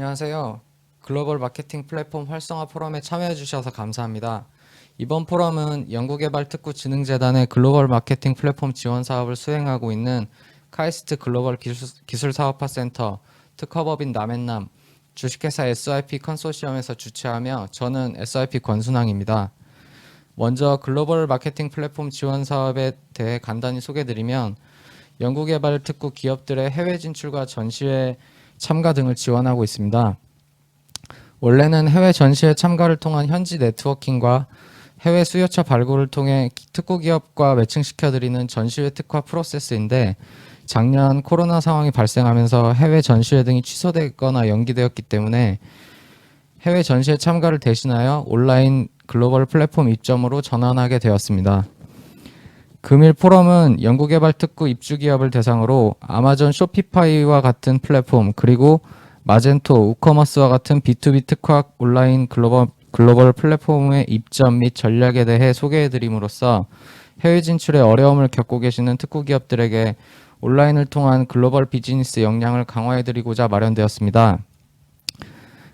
안녕하세요. 글로벌 마케팅 플랫폼 활성화 포럼에 참여해 주셔서 감사합니다. 이번 포럼은 연구개발특구진흥재단의 글로벌 마케팅 플랫폼 지원 사업을 수행하고 있는 카이스트 글로벌 기술사업화 센터, 특허법인 남앤남, 주식회사 SIP 컨소시엄에서 주최하며 저는 SIP 권순왕입니다. 먼저 글로벌 마케팅 플랫폼 지원 사업에 대해 간단히 소개드리면 연구개발특구 기업들의 해외 진출과 전시회 참가 등을 지원하고 있습니다. 원래는 해외 전시회 참가를 통한 현지 네트워킹과 해외 수요처 발굴을 통해 특구 기업과 매칭시켜드리는 전시회 특화 프로세스인데 작년 코로나 상황이 발생하면서 해외 전시회 등이 취소되거나 연기되었기 때문에 해외 전시회 참가를 대신하여 온라인 글로벌 플랫폼 입점으로 전환하게 되었습니다. 금일 포럼은 연구개발 특구 입주 기업을 대상으로 아마존 쇼피파이와 같은 플랫폼 그리고 마젠토, 우커머스와 같은 B2B 특화 온라인 글로벌 플랫폼의 입점 및 전략에 대해 소개해드림으로써 해외 진출에 어려움을 겪고 계시는 특구 기업들에게 온라인을 통한 글로벌 비즈니스 역량을 강화해드리고자 마련되었습니다.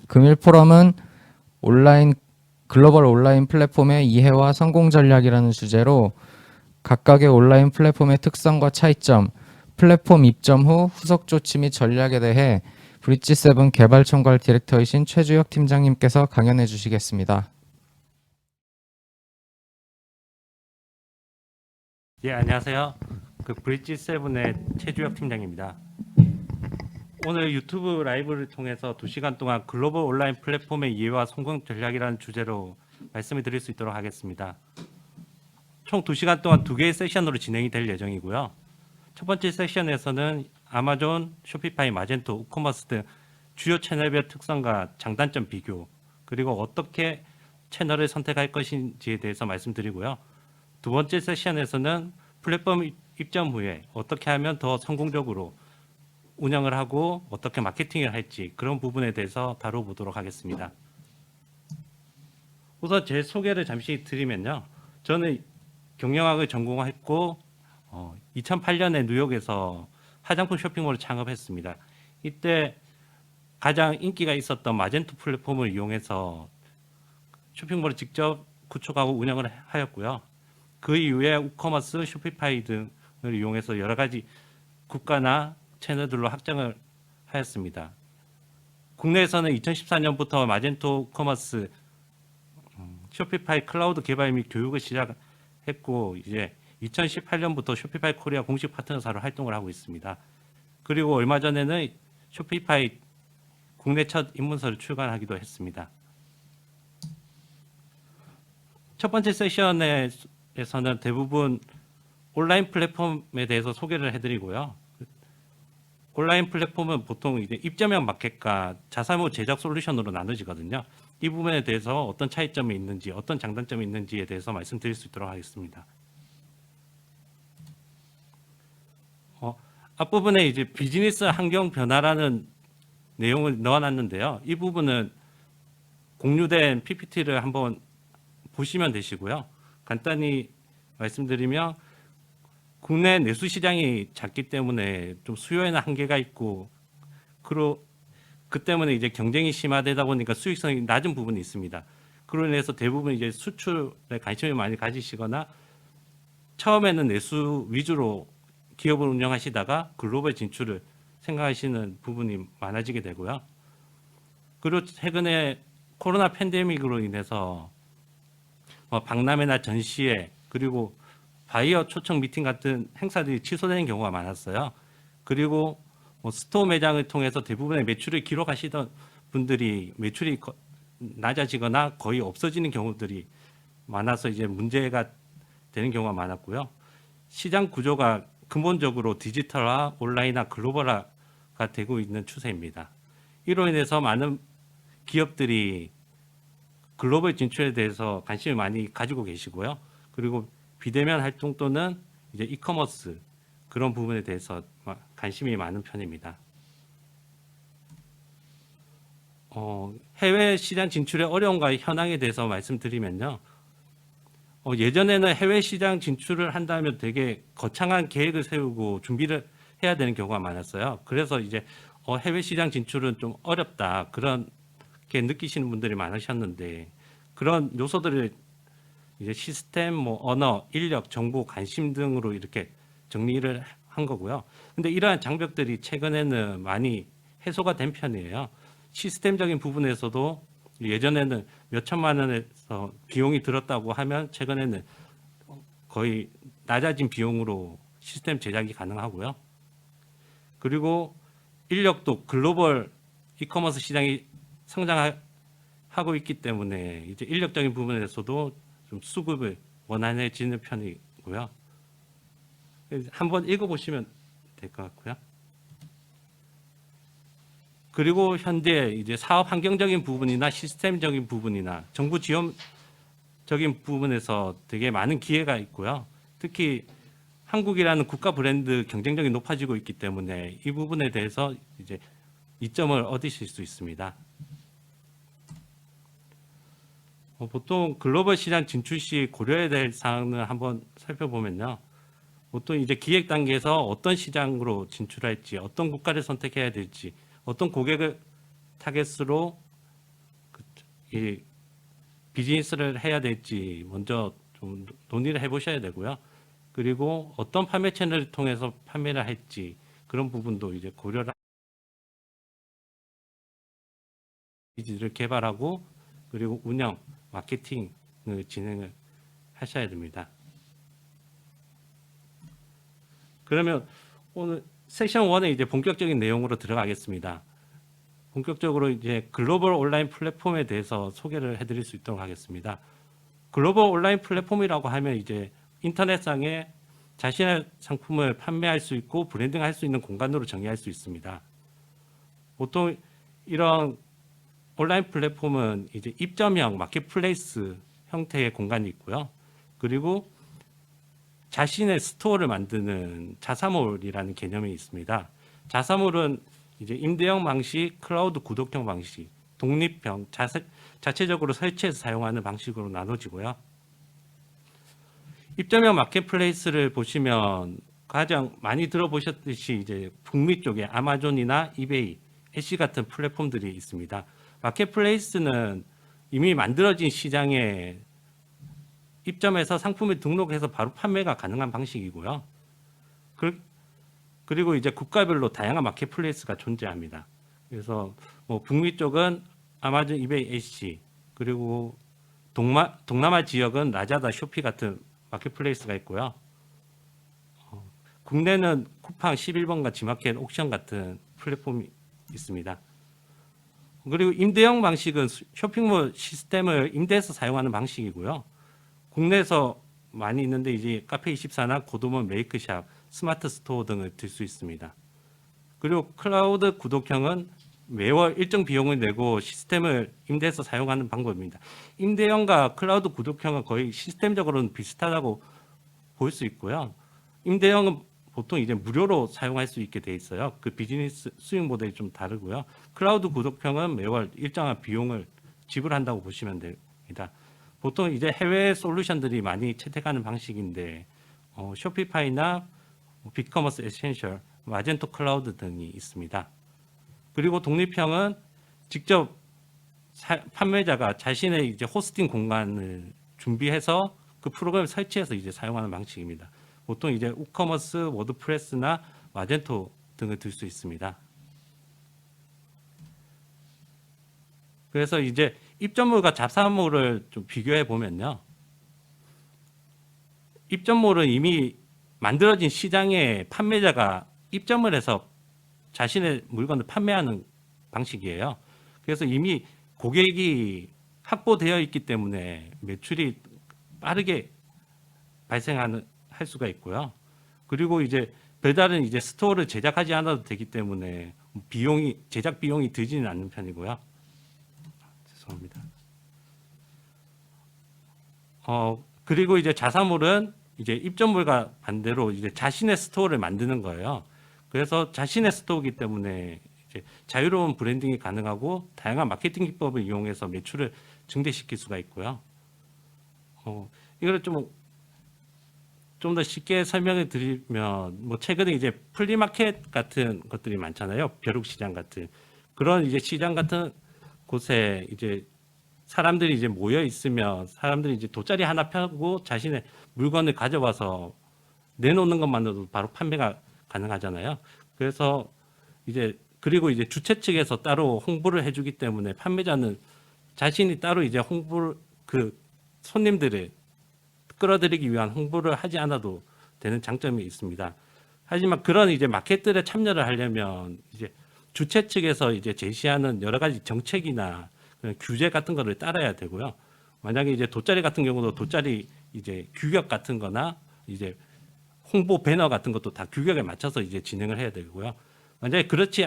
금일 포럼은 글로벌 온라인 플랫폼의 이해와 성공 전략이라는 주제로 각각의 온라인 플랫폼의 특성과 차이점, 플랫폼 입점 후 후속 조치 및 전략에 대해 브릿지7 개발총괄 디렉터이신 최주혁 팀장님께서 강연해 주시겠습니다. 예, 안녕하세요. 브릿지7의 최주혁 팀장입니다. 오늘 유튜브 라이브를 통해서 2시간 동안 글로벌 온라인 플랫폼의 이해와 성공 전략이라는 주제로 말씀을 드릴 수 있도록 하겠습니다. 총 2시간 동안 2개의 세션으로 진행이 될 예정이고요. 첫 번째 세션에서는 아마존, 쇼피파이, 마젠토, 우커머스 등 주요 채널별 특성과 장단점 비교, 그리고 어떻게 채널을 선택할 것인지에 대해서 말씀드리고요. 두 번째 세션에서는 플랫폼 입점 후에 어떻게 하면 더 성공적으로 운영을 하고 어떻게 마케팅을 할지 그런 부분에 대해서 다뤄보도록 하겠습니다. 우선 제 소개를 잠시 드리면요. 저는 경영학을 전공했고 2008년에 뉴욕에서 화장품 쇼핑몰을 창업했습니다. 이때 가장 인기가 있었던 마젠토 플랫폼을 이용해서 쇼핑몰을 직접 구축하고 운영을 하였고요. 그 이후에 우커머스, 쇼피파이 등을 이용해서 여러 가지 국가나 채널들로 확장을 하였습니다. 국내에서는 2014년부터 마젠토 우커머스, 쇼피파이 클라우드 개발 및 교육을 시작했고 이제 2018년부터 쇼피파이 코리아 공식 파트너사로 활동을 하고 있습니다. 그리고 얼마 전에는 쇼피파이 국내 첫 입문서를 출간하기도 했습니다. 첫 번째 세션에서는 대부분 온라인 플랫폼에 대해서 소개를 해드리고요. 온라인 플랫폼은 보통 이제 입점형 마켓과 자사모 제작 솔루션으로 나눠지거든요. 이 부분에 대해서 어떤 차이점이 있는지, 어떤 장단점이 있는지에 대해서 말씀드릴 수 있도록 하겠습니다. 앞부분에 이제 비즈니스 환경 변화라는 내용을 넣어놨는데요. 이 부분은 공유된 PPT를 한번 보시면 되시고요. 간단히 말씀드리면 국내 내수 시장이 작기 때문에 좀 수요에는 한계가 있고 그 때문에 이제 경쟁이 심화되다 보니까 수익성이 낮은 부분이 있습니다. 그로 인해서 대부분 이제 수출에 관심을 많이 가지시거나 처음에는 내수 위주로 기업을 운영하시다가 글로벌 진출을 생각하시는 부분이 많아지게 되고요. 그리고 최근에 코로나 팬데믹으로 인해서 박람회나 전시회 그리고 바이어 초청 미팅 같은 행사들이 취소되는 경우가 많았어요. 그리고 스토어 매장을 통해서 대부분의 매출을 기록하시던 분들이 매출이 낮아지거나 거의 없어지는 경우들이 많아서 이제 문제가 되는 경우가 많았고요. 시장 구조가 근본적으로 디지털화, 온라인화, 글로벌화가 되고 있는 추세입니다. 이로 인해서 많은 기업들이 글로벌 진출에 대해서 관심을 많이 가지고 계시고요. 그리고 비대면 활동 또는 이제 이커머스 그런 부분에 대해서 관심이 많은 편입니다. 해외 시장 진출의 어려움과 현황에 대해서 말씀드리면요. 예전에는 해외 시장 진출을 한다면 되게 거창한 계획을 세우고 준비를 해야 되는 경우가 많았어요. 그래서 이제 해외 시장 진출은 좀 어렵다 그렇게 느끼시는 분들이 많으셨는데 그런 요소들을 이제 시스템, 뭐 언어, 인력, 정보, 관심 등으로 이렇게 정리를 한 거고요. 근데 이러한 장벽들이 최근에는 많이 해소가 된 편이에요. 시스템적인 부분에서도 예전에는 몇 천만 원에서 비용이 들었다고 하면 최근에는 거의 낮아진 비용으로 시스템 제작이 가능하고요. 그리고 인력도 글로벌 이커머스 시장이 성장하고 있기 때문에 이제 인력적인 부분에서도 좀 수급을 원활해지는 편이고요. 한번 읽어보시면 될 것 같고요. 그리고 현재 이제 사업 환경적인 부분이나 시스템적인 부분이나 정부 지원적인 부분에서 되게 많은 기회가 있고요. 특히 한국이라는 국가 브랜드 경쟁력이 높아지고 있기 때문에 이 부분에 대해서 이제 이점을 얻으실 수 있습니다. 보통 글로벌 시장 진출 시 고려해야 될 사항을 한번 살펴보면요. 보통 이제 기획 단계에서 어떤 시장으로 진출할지, 어떤 국가를 선택해야 될지, 어떤 고객을 타겟으로 이 비즈니스를 해야 될지 먼저 좀 논의를 해보셔야 되고요. 그리고 어떤 판매 채널을 통해서 판매를 할지 그런 부분도 이제 고려를 를 개발하고 그리고 운영, 마케팅을 진행을 하셔야 됩니다. 그러면 오늘 세션 1에 이제 본격적인 내용으로 들어가겠습니다. 본격적으로 이제 글로벌 온라인 플랫폼에 대해서 소개를 해드릴 수 있도록 하겠습니다. 글로벌 온라인 플랫폼이라고 하면 이제 인터넷상에 자신의 상품을 판매할 수 있고 브랜딩할 수 있는 공간으로 정의할 수 있습니다. 보통 이런 온라인 플랫폼은 이제 입점형 마켓플레이스 형태의 공간이 있고요. 그리고 자신의 스토어를 만드는 자사몰이라는 개념이 있습니다. 자사몰은 이제 임대형 방식, 클라우드 구독형 방식, 독립형, 자체적으로 설치해서 사용하는 방식으로 나눠지고요. 입점형 마켓플레이스를 보시면 가장 많이 들어보셨듯이 이제 북미 쪽에 아마존이나 이베이, 애쉬 같은 플랫폼들이 있습니다. 마켓플레이스는 이미 만들어진 시장에 입점해서 상품을 등록해서 바로 판매가 가능한 방식이고요. 그리고 이제 국가별로 다양한 마켓플레이스가 존재합니다. 그래서 뭐 북미 쪽은 아마존, 이베이, 애쉬, 그리고 동남아 지역은 라자다, 쇼피 같은 마켓플레이스가 있고요. 국내는 쿠팡 11번가 지마켓 옥션 같은 플랫폼이 있습니다. 그리고 임대형 방식은 쇼핑몰 시스템을 임대해서 사용하는 방식이고요. 국내에서 많이 있는데 이제 카페24나 고도몬 메이크샵, 스마트 스토어 등을 들 수 있습니다. 그리고 클라우드 구독형은 매월 일정 비용을 내고 시스템을 임대해서 사용하는 방법입니다. 임대형과 클라우드 구독형은 거의 시스템적으로는 비슷하다고 볼 수 있고요. 임대형은 보통 이제 무료로 사용할 수 있게 돼 있어요. 그 비즈니스 수익 모델이 좀 다르고요. 클라우드 구독형은 매월 일정한 비용을 지불한다고 보시면 됩니다. 보통 이제 해외 솔루션들이 많이 채택하는 방식인데 쇼피파이나 빅커머스 에센셜, 마젠토 클라우드 등이 있습니다. 그리고 독립형은 직접 판매자가 자신의 이제 호스팅 공간을 준비해서 그 프로그램을 설치해서 이제 사용하는 방식입니다. 보통 이제 우커머스, 워드프레스나 마젠토 등을 들 수 있습니다. 그래서 이제 입점몰과 자사몰을 좀 비교해 보면요. 입점몰은 이미 만들어진 시장에 판매자가 입점을 해서 자신의 물건을 판매하는 방식이에요. 그래서 이미 고객이 확보되어 있기 때문에 매출이 빠르게 할 수가 있고요. 그리고 이제 별다른 이제 스토어를 제작하지 않아도 되기 때문에 제작 비용이 들지는 않는 편이고요. 죄송합니다. 그리고 이제 자사몰은 이제 입점물과 반대로 이제 자신의 스토어를 만드는 거예요. 그래서 자신의 스토어이기 때문에 이제 자유로운 브랜딩이 가능하고 다양한 마케팅 기법을 이용해서 매출을 증대시킬 수가 있고요. 이걸 좀 좀 더 쉽게 설명을 드리면 뭐 최근에 이제 플리마켓 같은 것들이 많잖아요. 벼룩시장 같은 그런 이제 시장 같은 곳에 이제 사람들이 이제 모여 있으면 사람들이 이제 돗자리 하나 펴고 자신의 물건을 가져와서 내놓는 것만으로도 바로 판매가 가능하잖아요. 그래서 이제 그리고 이제 주최 측에서 따로 홍보를 해주기 때문에 판매자는 자신이 따로 이제 홍보를 그 손님들을 끌어들이기 위한 홍보를 하지 않아도 되는 장점이 있습니다. 하지만 그런 이제 마켓들에 참여를 하려면 이제 주최 측에서 이제 제시하는 여러 가지 정책이나 그런 규제 같은 거를 따라야 되고요. 만약에 이제 돗자리 같은 경우도 돗자리 이제 규격 같은 거나 이제 홍보 배너 같은 것도 다 규격에 맞춰서 이제 진행을 해야 되고요. 만약에 그렇지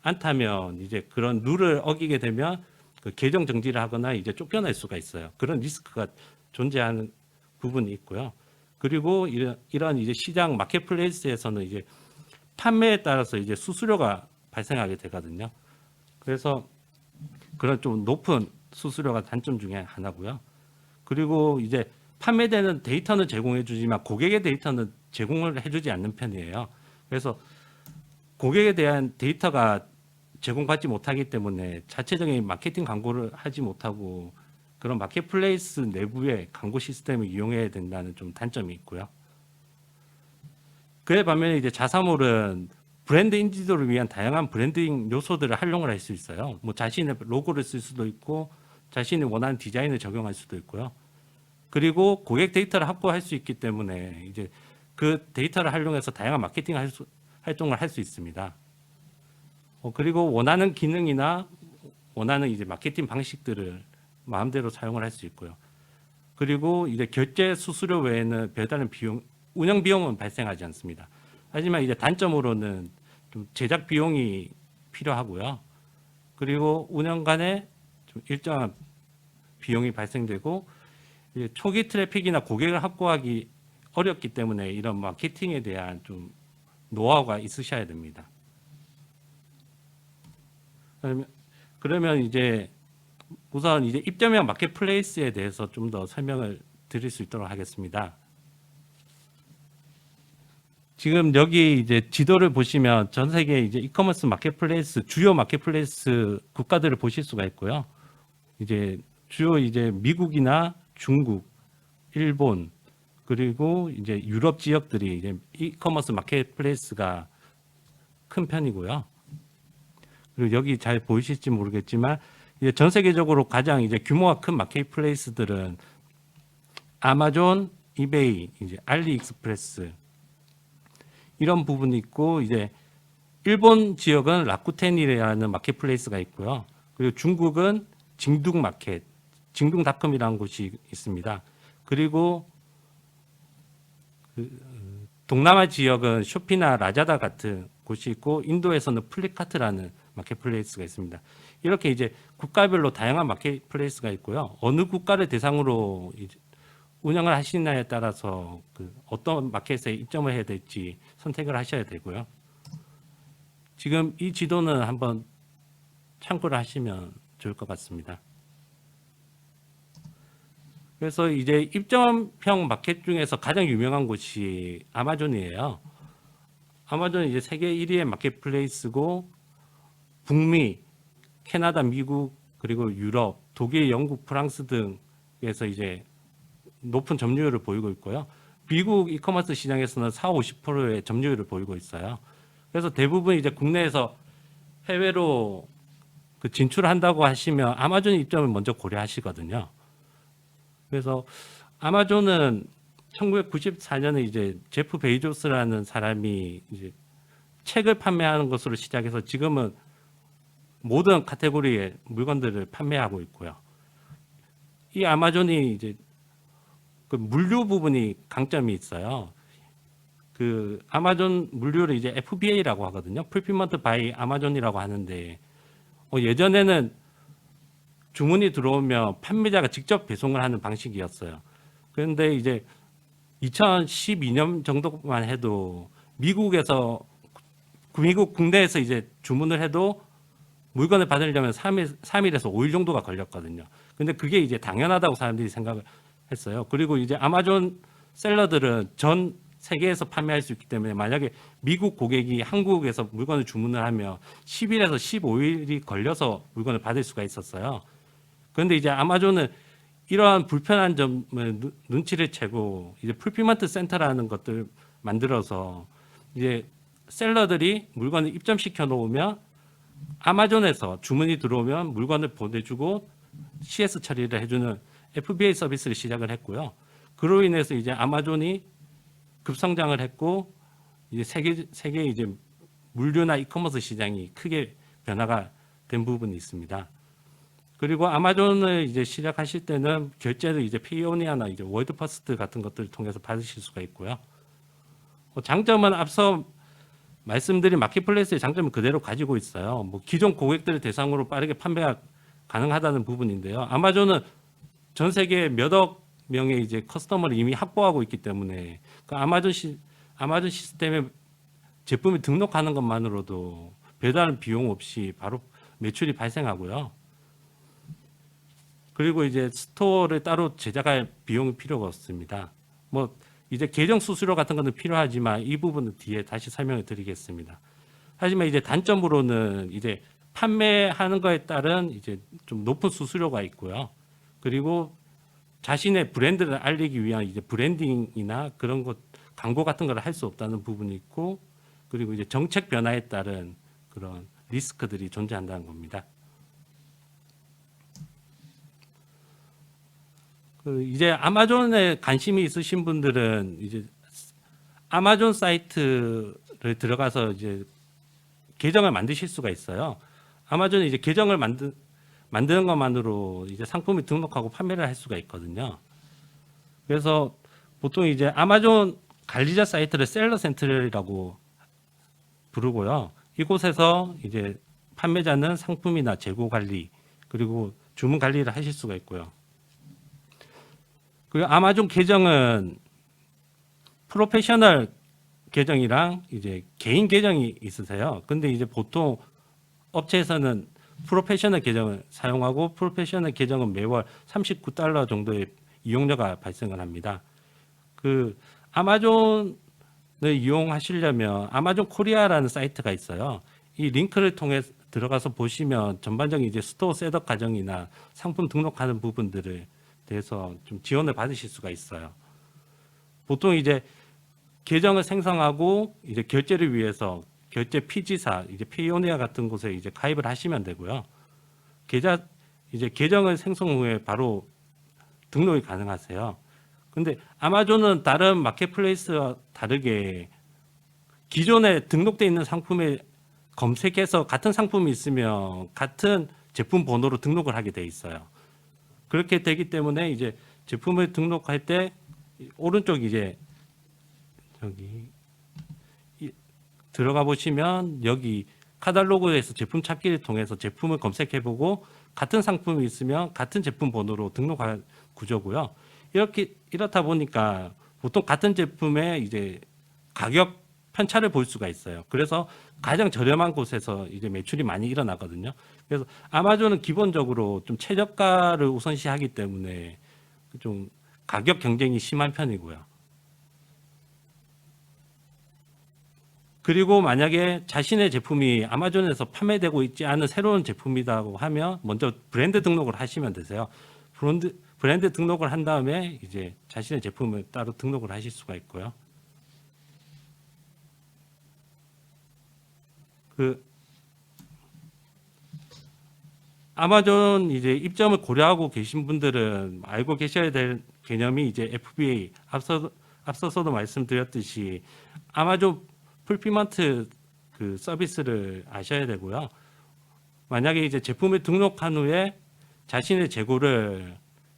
않다면 이제 그런 룰을 어기게 되면 그 계정 정지를 하거나 이제 쫓겨날 수가 있어요. 그런 리스크가 존재하는 부분이 있고요. 그리고 이런 이제 시장 마켓플레이스에서는 이제 판매에 따라서 이제 수수료가 발생하게 되거든요. 그래서 그런 좀 높은 수수료가 단점 중에 하나고요. 그리고 이제 판매되는 데이터는 제공해 주지만 고객의 데이터는 제공을 해주지 않는 편이에요. 그래서 고객에 대한 데이터가 제공받지 못하기 때문에 자체적인 마케팅 광고를 하지 못하고 그런 마켓플레이스 내부의 광고 시스템을 이용해야 된다는 좀 단점이 있고요. 그에 반면에 이제 자사몰은 브랜드 인지도를 위한 다양한 브랜딩 요소들을 활용을 할 수 있어요. 뭐 자신의 로고를 쓸 수도 있고 자신이 원하는 디자인을 적용할 수도 있고요. 그리고 고객 데이터를 확보할 수 있기 때문에 이제 그 데이터를 활용해서 다양한 마케팅 활동을 할 수 있습니다. 그리고 원하는 기능이나 원하는 이제 마케팅 방식들을 마음대로 사용을 할 수 있고요. 그리고 이제 결제 수수료 외에는 별다른 비용, 운영 비용은 발생하지 않습니다. 하지만 이제 단점으로는 좀 제작 비용이 필요하고요. 그리고 운영간에 좀 일정한 비용이 발생되고 이제 초기 트래픽이나 고객을 확보하기 어렵기 때문에 이런 마케팅에 대한 좀 노하우가 있으셔야 됩니다. 그러면 이제 우선 이제 입점형 마켓플레이스에 대해서 좀 더 설명을 드릴 수 있도록 하겠습니다. 지금 여기 이제 지도를 보시면 전 세계 이제 이커머스 마켓플레이스 주요 마켓플레이스 국가들을 보실 수가 있고요. 이제 주요 이제 미국이나 중국, 일본 그리고 이제 유럽 지역들이 이제 이커머스 마켓플레이스가 큰 편이고요. 그리고 여기 잘 보이실지 모르겠지만 이제 전 세계적으로 가장 이제 규모가 큰 마켓플레이스들은 아마존, 이베이, 이제 알리익스프레스 이런 부분이 있고 이제 일본 지역은 라쿠텐이라는 마켓플레이스가 있고요. 그리고 중국은 징둥마켓, 징둥닷컴이라는 곳이 있습니다. 그리고 동남아 지역은 쇼피나 라자다 같은 곳이 있고 인도에서는 플리카트라는 마켓플레이스가 있습니다. 이렇게 이제 국가별로 다양한 마켓플레이스가 있고요. 어느 국가를 대상으로 이제 운영을 하시나에 따라서 그 어떤 마켓에 입점을 해야 될지 선택을 하셔야 되고요. 지금 이 지도는 한번 참고를 하시면 좋을 것 같습니다. 그래서 이제 입점형 마켓 중에서 가장 유명한 곳이 아마존이에요. 아마존은 이제 세계 1위의 마켓플레이스고 북미, 캐나다, 미국, 그리고 유럽, 독일, 영국, 프랑스 등에서 이제 높은 점유율을 보이고 있고요. 미국 이커머스 시장에서는 40~50%의 점유율을 보이고 있어요. 그래서 대부분 이제 국내에서 해외로 그 진출한다고 하시면 아마존 입점을 먼저 고려하시거든요. 그래서 아마존은 1994년에 이제 제프 베이조스라는 사람이 이제 책을 판매하는 것으로 시작해서 지금은 모든 카테고리의 물건들을 판매하고 있고요. 이 아마존이 이제 그 물류 부분이 강점이 있어요. 그 아마존 물류를 이제 FBA라고 하거든요. Fulfillment by 아마존이라고 하는데 예전에는 주문이 들어오면 판매자가 직접 배송을 하는 방식이었어요. 그런데 이제 2012년 정도만 해도 미국 국내에서 이제 주문을 해도 물건을 받으려면 3일에서 5일 정도가 걸렸거든요. 근데 그게 이제 당연하다고 사람들이 생각을 했어요. 그리고 이제 아마존 셀러들은 전 세계에서 판매할 수 있기 때문에 만약에 미국 고객이 한국에서 물건을 주문을 하면 10일에서 15일이 걸려서 물건을 받을 수가 있었어요. 그런데 이제 아마존은 이러한 불편한 점을 눈치를 채고 이제 풀피먼트 센터라는 것들 만들어서 이제 셀러들이 물건을 입점시켜 놓으면 아마존에서 주문이 들어오면 물건을 보내주고 CS 처리를 해주는 FBA 서비스를 시작을 했고요. 그로 인해서 이제 아마존이 급성장을 했고 이제 세계 이제 물류나 이커머스 시장이 크게 변화가 된 부분이 있습니다. 그리고 아마존을 이제 시작하실 때는 결제를 이제 페이오니아나 이제 월드퍼스트 같은 것들을 통해서 받으실 수가 있고요. 장점은 앞서 말씀드린 마켓플레이스의 장점을 그대로 가지고 있어요. 뭐 기존 고객들을 대상으로 빠르게 판매가 가능하다는 부분인데요. 아마존은 전 세계 몇억 명의 이제 커스터머를 이미 확보하고 있기 때문에 그 아마존 시스템에 제품을 등록하는 것만으로도 별다른 비용 없이 바로 매출이 발생하고요. 그리고 이제 스토어를 따로 제작할 비용이 필요가 없습니다. 뭐 이제 계정 수수료 같은 것은 필요하지만 이 부분은 뒤에 다시 설명을 드리겠습니다. 하지만 이제 단점으로는 이제 판매하는 거에 따른 이제 좀 높은 수수료가 있고요. 그리고 자신의 브랜드를 알리기 위한 이제 브랜딩이나 그런 것 광고 같은 걸 할 수 없다는 부분이 있고, 그리고 이제 정책 변화에 따른 그런 리스크들이 존재한다는 겁니다. 이제 아마존에 관심이 있으신 분들은 이제 아마존 사이트를 들어가서 이제 계정을 만드실 수가 있어요. 아마존에 이제 계정을 만드는 것만으로 이제 상품을 등록하고 판매를 할 수가 있거든요. 그래서 보통 이제 아마존 관리자 사이트를 셀러 센트럴이라고 부르고요. 이곳에서 이제 판매자는 상품이나 재고 관리 그리고 주문 관리를 하실 수가 있고요. 그리고 아마존 계정은 프로페셔널 계정이랑 이제 개인 계정이 있으세요. 근데 이제 보통 업체에서는 프로페셔널 계정을 사용하고 프로페셔널 계정은 매월 $39 정도의 이용료가 발생을 합니다. 그 아마존을 이용하시려면 아마존 코리아라는 사이트가 있어요. 이 링크를 통해 들어가서 보시면 전반적인 이제 스토어 셋업 과정이나 상품 등록하는 부분들을 대해서 좀 지원을 받으실 수가 있어요. 보통 이제 계정을 생성하고 이제 결제를 위해서 결제 피지사, 이제 페이오니아 같은 곳에 이제 가입을 하시면 되고요. 이제 계정을 생성 후에 바로 등록이 가능하세요. 근데 아마존은 다른 마켓플레이스와 다르게 기존에 등록되어 있는 상품에 검색해서 같은 상품이 있으면 같은 제품 번호로 등록을 하게 돼 있어요. 그렇게 되기 때문에 이제 제품을 등록할 때 오른쪽 이제 여기 들어가 보시면 여기 카탈로그에서 제품 찾기를 통해서 제품을 검색해보고 같은 상품이 있으면 같은 제품 번호로 등록할 구조고요. 이렇다 보니까 보통 같은 제품의 이제 가격 편차를 볼 수가 있어요. 그래서 가장 저렴한 곳에서 이제 매출이 많이 일어나거든요. 그래서 아마존은 기본적으로 좀 최저가를 우선시하기 때문에 좀 가격 경쟁이 심한 편이고요. 그리고 만약에 자신의 제품이 아마존에서 판매되고 있지 않은 새로운 제품이라고 하면 먼저 브랜드 등록을 하시면 되세요. 브랜드 등록을 한 다음에 이제 자신의 제품을 따로 등록을 하실 수가 있고요. 아마존 이제 입점을 고려하고 계신 분들은 알고 계셔야 될 개념이 이제 FBA 앞서서도 말씀드렸듯이 아마존 풀피먼트 그 서비스를 아셔야 되고요. 만약에 이제 제품을 등록한 후에 자신의 재고를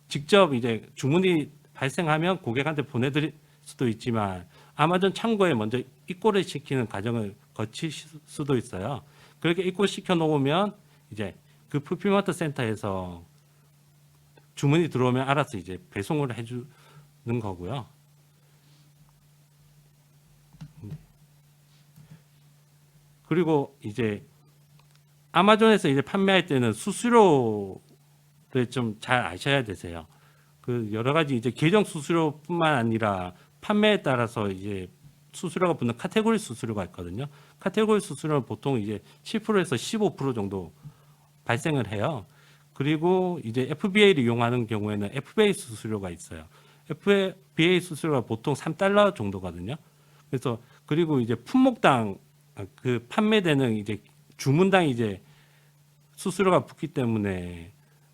직접 이제 주문이 발생하면 고객한테 보내드릴 수도 있지만 아마존 창고에 먼저 입고를 시키는 과정을 거칠 수도 있어요. 그렇게 입고시켜 놓으면 이제 그 풀피먼트 센터에서 주문이 들어오면 알아서 이제 배송을 해주는 거고요. 그리고 이제 아마존에서 이제 판매할 때는 수수료를 좀 잘 아셔야 되세요. 그 여러 가지 이제 계정 수수료뿐만 아니라 판매에 따라서 이제 수수료가 붙는 카테고리 수수료가 있거든요. 카테고리 수수료는 보통 이제 7%에서 15% 정도 발생을 해요. 그리고 이제 FBA를 이용하는 경우에는 FBA 수수료가 있어요. FBA 수수료가 보통 3달러 정도거든요. 그래서 그리고 이제 품목당 그 판매되는 이제 주문당 이제 수수료가 붙기 때문에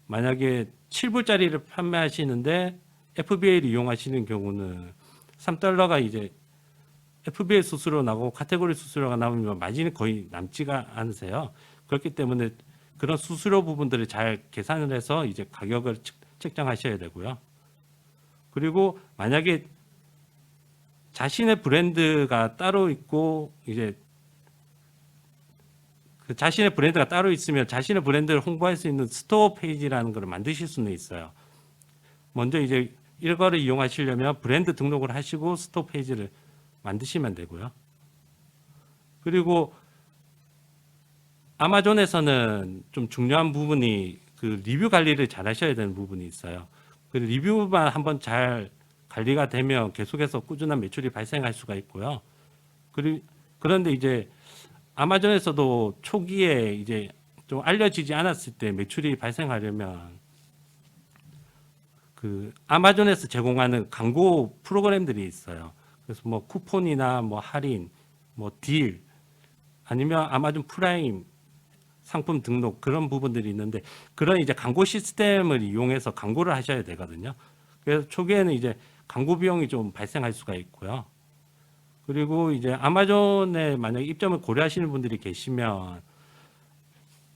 만약에 7불짜리를 판매하시는데 FBA를 이용하시는 경우는 3달러가 이제 FBA 수수료 나고 카테고리 수수료가 남으면 마진이 거의 남지가 않으세요. 그렇기 때문에 그런 수수료 부분들을 잘 계산을 해서 이제 가격을 책정하셔야 되고요. 그리고 만약에 자신의 브랜드가 따로 있고 이제 그 자신의 브랜드가 따로 있으면 자신의 브랜드를 홍보할 수 있는 스토어 페이지라는 걸 만드실 수는 있어요. 먼저 이제 이거를 이용하시려면 브랜드 등록을 하시고 스토어 페이지를 만드시면 되고요. 그리고 아마존에서는 좀 중요한 부분이 그 리뷰 관리를 잘 하셔야 되는 부분이 있어요. 그 리뷰만 한번 잘 관리가 되면 계속해서 꾸준한 매출이 발생할 수가 있고요. 그런데 이제 아마존에서도 초기에 이제 좀 알려지지 않았을 때 매출이 발생하려면 그 아마존에서 제공하는 광고 프로그램들이 있어요. 그래서 뭐 쿠폰이나 뭐 할인, 뭐 딜, 아니면 아마존 프라임 상품 등록 그런 부분들이 있는데 그런 이제 광고 시스템을 이용해서 광고를 하셔야 되거든요. 그래서 초기에는 이제 광고 비용이 좀 발생할 수가 있고요. 그리고 이제 아마존에 만약 입점을 고려하시는 분들이 계시면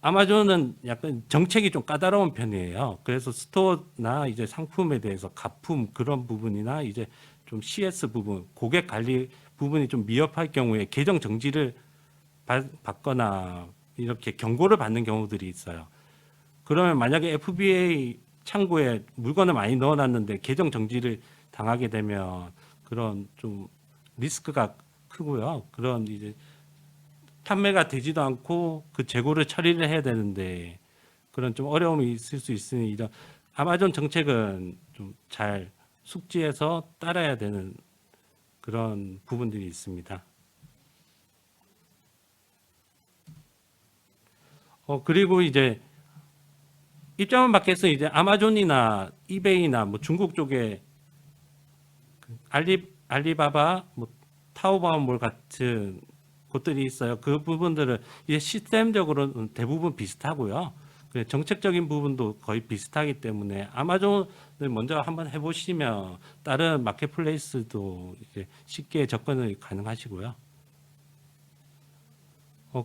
아마존은 약간 정책이 좀 까다로운 편이에요. 그래서 스토어나 이제 상품에 대해서 가품 그런 부분이나 이제 좀 CS 부분, 고객 관리 부분이 좀 미흡할 경우에 계정 정지를 받거나 이렇게 경고를 받는 경우들이 있어요. 그러면 만약에 FBA 창구에 물건을 많이 넣어놨는데 계정 정지를 당하게 되면 그런 좀 리스크가 크고요. 그런 이제 판매가 되지도 않고 그 재고를 처리를 해야 되는데 그런 좀 어려움이 있을 수 있으니 이런 아마존 정책은 좀 잘 숙지해서 따라야 되는 그런 부분들이 있습니다. 그리고 이제 입점을 받겠어 이제 아마존이나 이베이나 뭐 중국 쪽에 그 알리바바, 뭐 타오바오몰 같은 곳들이 있어요. 그 부분들은 이제 시스템적으로는 대부분 비슷하고요. 그 정책적인 부분도 거의 비슷하기 때문에 아마존을 먼저 한번 해보시면 다른 마켓플레이스도 이제 쉽게 접근을 가능하시고요.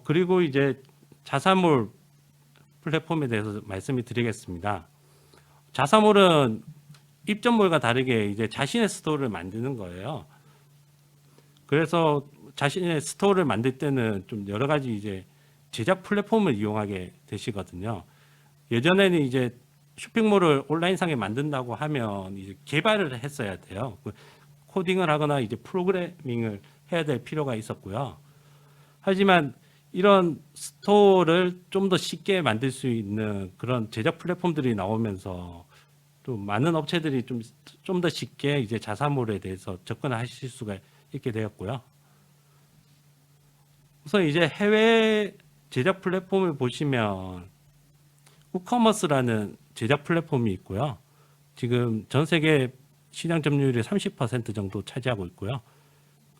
그리고 이제 자사몰 플랫폼에 대해서 말씀을 드리겠습니다. 자사몰은 입점몰과 다르게 이제 자신의 스토어를 만드는 거예요. 그래서 자신의 스토어를 만들 때는 좀 여러 가지 이제 제작 플랫폼을 이용하게 되시거든요. 예전에는 이제 쇼핑몰을 온라인상에 만든다고 하면 이제 개발을 했어야 돼요. 코딩을 하거나 이제 프로그래밍을 해야 될 필요가 있었고요. 하지만 이런 스토어를 좀 더 쉽게 만들 수 있는 그런 제작 플랫폼들이 나오면서 좀 많은 업체들이 좀 더 쉽게 이제 자사몰에 대해서 접근하실 수가 있게 되었고요. 우선 이제 해외 제작 플랫폼을 보시면 우커머스라는 제작 플랫폼이 있고요. 지금 전 세계 시장 점유율이 30% 정도 차지하고 있고요.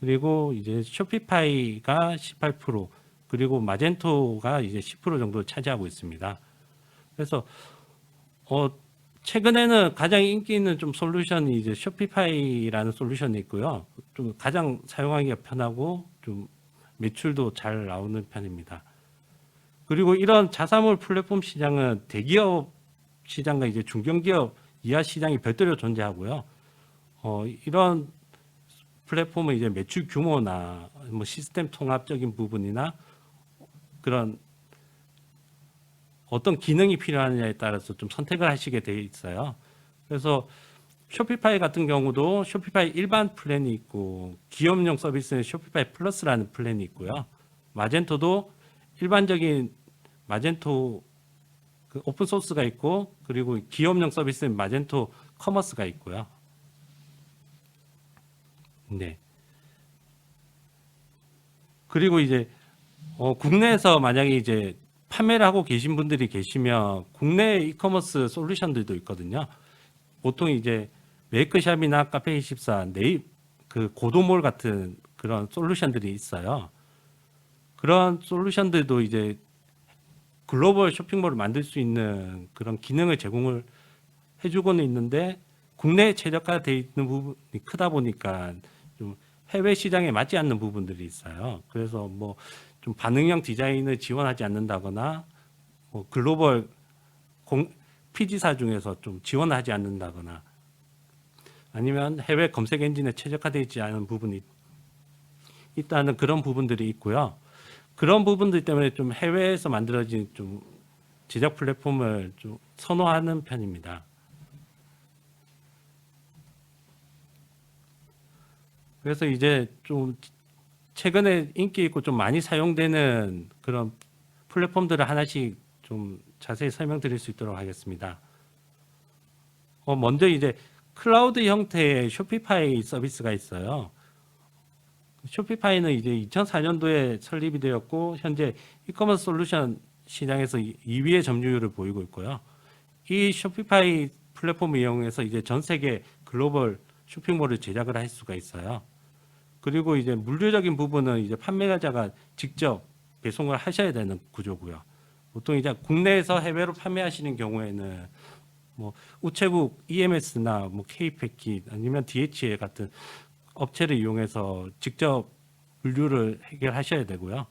그리고 이제 쇼피파이가 18%, 그리고 마젠토가 이제 10% 정도 차지하고 있습니다. 그래서 최근에는 가장 인기 있는 좀 솔루션이 이제 쇼피파이라는 솔루션이 있고요. 좀 가장 사용하기가 편하고 좀 매출도 잘 나오는 편입니다. 그리고 이런 자사몰 플랫폼 시장은 대기업 시장과 이제 중견기업 이하 시장이 별도로 존재하고요. 이런 플랫폼은 이제 매출 규모나 뭐 시스템 통합적인 부분이나 그런 어떤 기능이 필요하느냐에 따라서 좀 선택을 하시게 돼 있어요. 그래서 쇼피파이 같은 경우도 쇼피파이 일반 플랜이 있고 기업용 서비스는 쇼피파이 플러스라는 플랜이 있고요. 마젠토도 일반적인 마젠토 그 오픈 소스가 있고 그리고 기업용 서비스는 마젠토 커머스가 있고요. 네. 그리고 이제 국내에서 만약에 이제 판매를 하고 계신 분들이 계시면 국내 이커머스 솔루션들도 있거든요. 보통 이제 메이크샵이나 카페24, 그 고도몰 같은 그런 솔루션들이 있어요. 그런 솔루션들도 이제 글로벌 쇼핑몰을 만들 수 있는 그런 기능을 제공을 해주고는 있는데 국내에 최적화되어 있는 부분이 크다 보니까 좀 해외 시장에 맞지 않는 부분들이 있어요. 그래서 뭐 좀 반응형 디자인을 지원하지 않는다거나 뭐 글로벌 PG사 중에서 좀 지원하지 않는다거나 아니면 해외 검색 엔진에 최적화되어 있지 않은 부분이 있다는 그런 부분들이 있고요. 그런 부분들 때문에 좀 해외에서 만들어진 좀 제작 플랫폼을 좀 선호하는 편입니다. 그래서 이제 좀 최근에 인기 있고 좀 많이 사용되는 그런 플랫폼들을 하나씩 좀 자세히 설명드릴 수 있도록 하겠습니다. 먼저 이제 클라우드 형태의 쇼피파이 서비스가 있어요. 쇼피파이는 이제 2004년도에 설립이 되었고 현재 이커머스 솔루션 시장에서 2위의 점유율을 보이고 있고요. 이 쇼피파이 플랫폼을 이용해서 이제 전 세계 글로벌 쇼핑몰을 제작을 할 수가 있어요. 그리고 이제 물류적인 부분은 이제 판매자가 직접 배송을 하셔야 되는 구조고요. 보통 이제 국내에서 해외로 판매하시는 경우에는 뭐 우체국 EMS나 뭐 K패킷 아니면 DHL 같은 업체를 이용해서 직접 물류를 해결하셔야 되고요.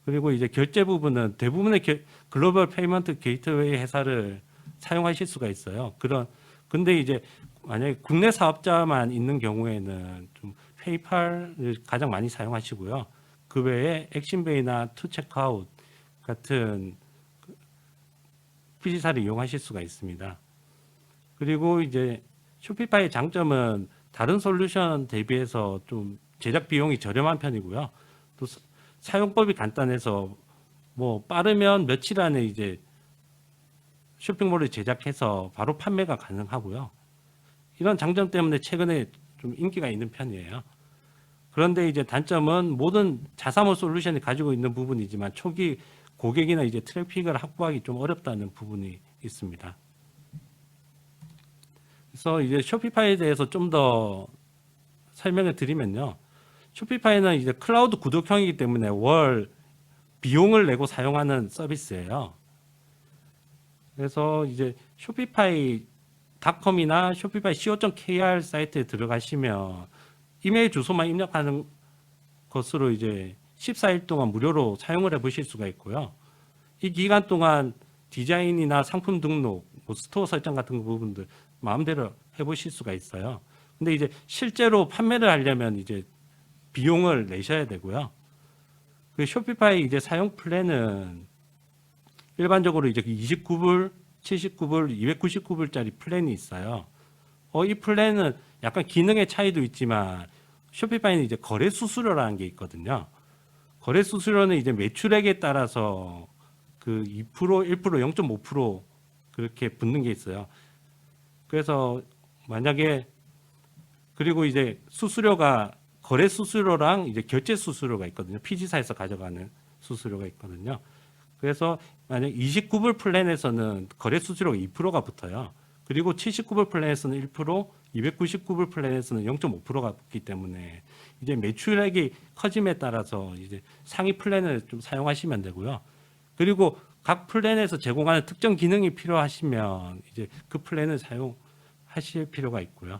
그리고 이제 결제 부분은 대부분의 글로벌 페이먼트 게이트웨이 회사를 사용하실 수가 있어요. 근데 이제 만약에 국내 사업자만 있는 경우에는 좀 페이팔을 가장 많이 사용하시고요. 그 외에 액신베이나 투체크아웃 같은 PC사를 이용하실 수가 있습니다. 그리고 이제 쇼피파이의 장점은 다른 솔루션 대비해서 좀 제작 비용이 저렴한 편이고요. 또 사용법이 간단해서 뭐 빠르면 며칠 안에 이제 쇼핑몰을 제작해서 바로 판매가 가능하고요. 이런 장점 때문에 최근에 좀 인기가 있는 편이에요. 그런데 이제 단점은 모든 자사몰 솔루션이 가지고 있는 부분이지만 초기 고객이나 이제 트래픽을 확보하기 좀 어렵다는 부분이 있습니다. 그래서 이제 쇼피파이에 대해서 좀 더 설명을 드리면요. 쇼피파이는 이제 클라우드 구독형이기 때문에 월 비용을 내고 사용하는 서비스예요. 그래서 이제 쇼피파이닷컴이나 쇼피파이 co.kr 사이트에 들어가시면 이메일 주소만 입력하는 것으로 이제 14일 동안 무료로 사용을 해 보실 수가 있고요. 이 기간 동안 디자인이나 상품 등록, 뭐 스토어 설정 같은 부분들 마음대로 해 보실 수가 있어요. 근데 이제 실제로 판매를 하려면 이제 비용을 내셔야 되고요. 그 쇼피파이 이제 사용 플랜은 일반적으로 이제 29불, 79불, 299불짜리 플랜이 있어요. 이 플랜은 약간 기능의 차이도 있지만 쇼피파이는 이제 거래 수수료라는 게 있거든요. 거래 수수료는 이제 매출액에 따라서 그 2%, 1%, 0.5% 그렇게 붙는 게 있어요. 그래서 만약에 그리고 이제 수수료가 거래 수수료랑 이제 결제 수수료가 있거든요. PG사에서 가져가는 수수료가 있거든요. 그래서 만약 29불 플랜에서는 거래 수수료가 2%가 붙어요. 그리고 79불 플랜에서는 1%, 299불 플랜에서는 0.5%가 붙기 때문에 이제 매출액이 커짐에 따라서 이제 상위 플랜을 좀 사용하시면 되고요. 그리고 각 플랜에서 제공하는 특정 기능이 필요하시면 이제 그 플랜을 사용하실 필요가 있고요.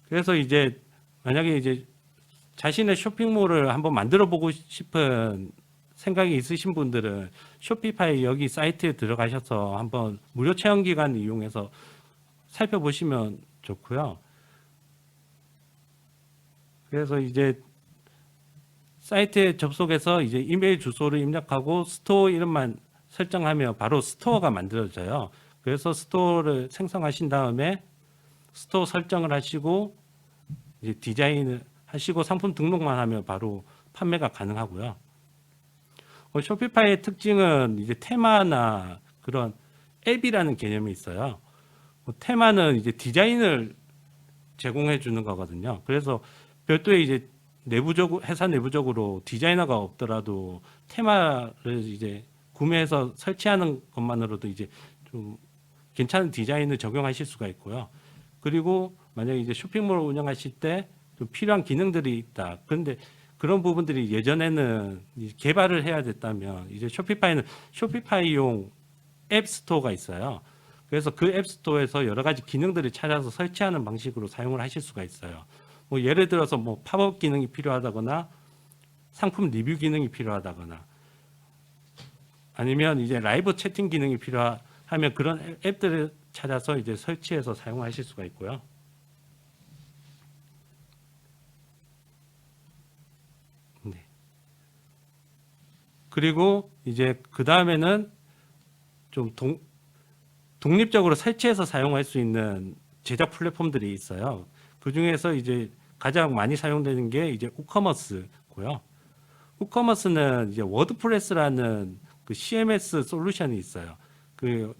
그래서 이제 만약에 이제 자신의 쇼핑몰을 한번 만들어 보고 싶은 생각이 있으신 분들은 쇼피파이 여기 사이트에 들어가셔서 한번 무료 체험 기간 이용해서 살펴보시면 좋고요. 그래서 이제 사이트에 접속해서 이제 이메일 주소를 입력하고 스토어 이름만 설정하면 바로 스토어가 만들어져요. 그래서 스토어를 생성하신 다음에 스토어 설정을 하시고 이제 디자인을 하시고 상품 등록만 하면 바로 판매가 가능하고요. 쇼피파이의 특징은 이제 테마나 그런 앱이라는 개념이 있어요. 테마는 이제 디자인을 제공해 주는 거거든요. 그래서 별도의 이제 회사 내부적으로 디자이너가 없더라도 테마를 이제 구매해서 설치하는 것만으로도 이제 좀 괜찮은 디자인을 적용하실 수가 있고요. 그리고 만약에 이제 쇼핑몰을 운영하실 때 좀 필요한 기능들이 있다. 그런데 그런 부분들이 예전에는 이제 개발을 해야 됐다면 이제 쇼피파이는 쇼피파이용 앱 스토어가 있어요. 그래서 그 앱 스토어에서 여러 가지 기능들을 찾아서 설치하는 방식으로 사용을 하실 수가 있어요. 뭐 예를 들어서 뭐 팝업 기능이 필요하다거나 상품 리뷰 기능이 필요하다거나 아니면 이제 라이브 채팅 기능이 필요하면 그런 앱들을 찾아서 이제 설치해서 사용하실 수가 있고요. 네. 그리고 이제 그 다음에는 좀 독립적으로 설치해서 사용할 수 있는 제작 플랫폼들이 있어요. 그 중에서 이제 가장 많이 사용되는 게 이제 우커머스고요. 우커머스는 이제 워드프레스라는 그 CMS 솔루션이 있어요. 그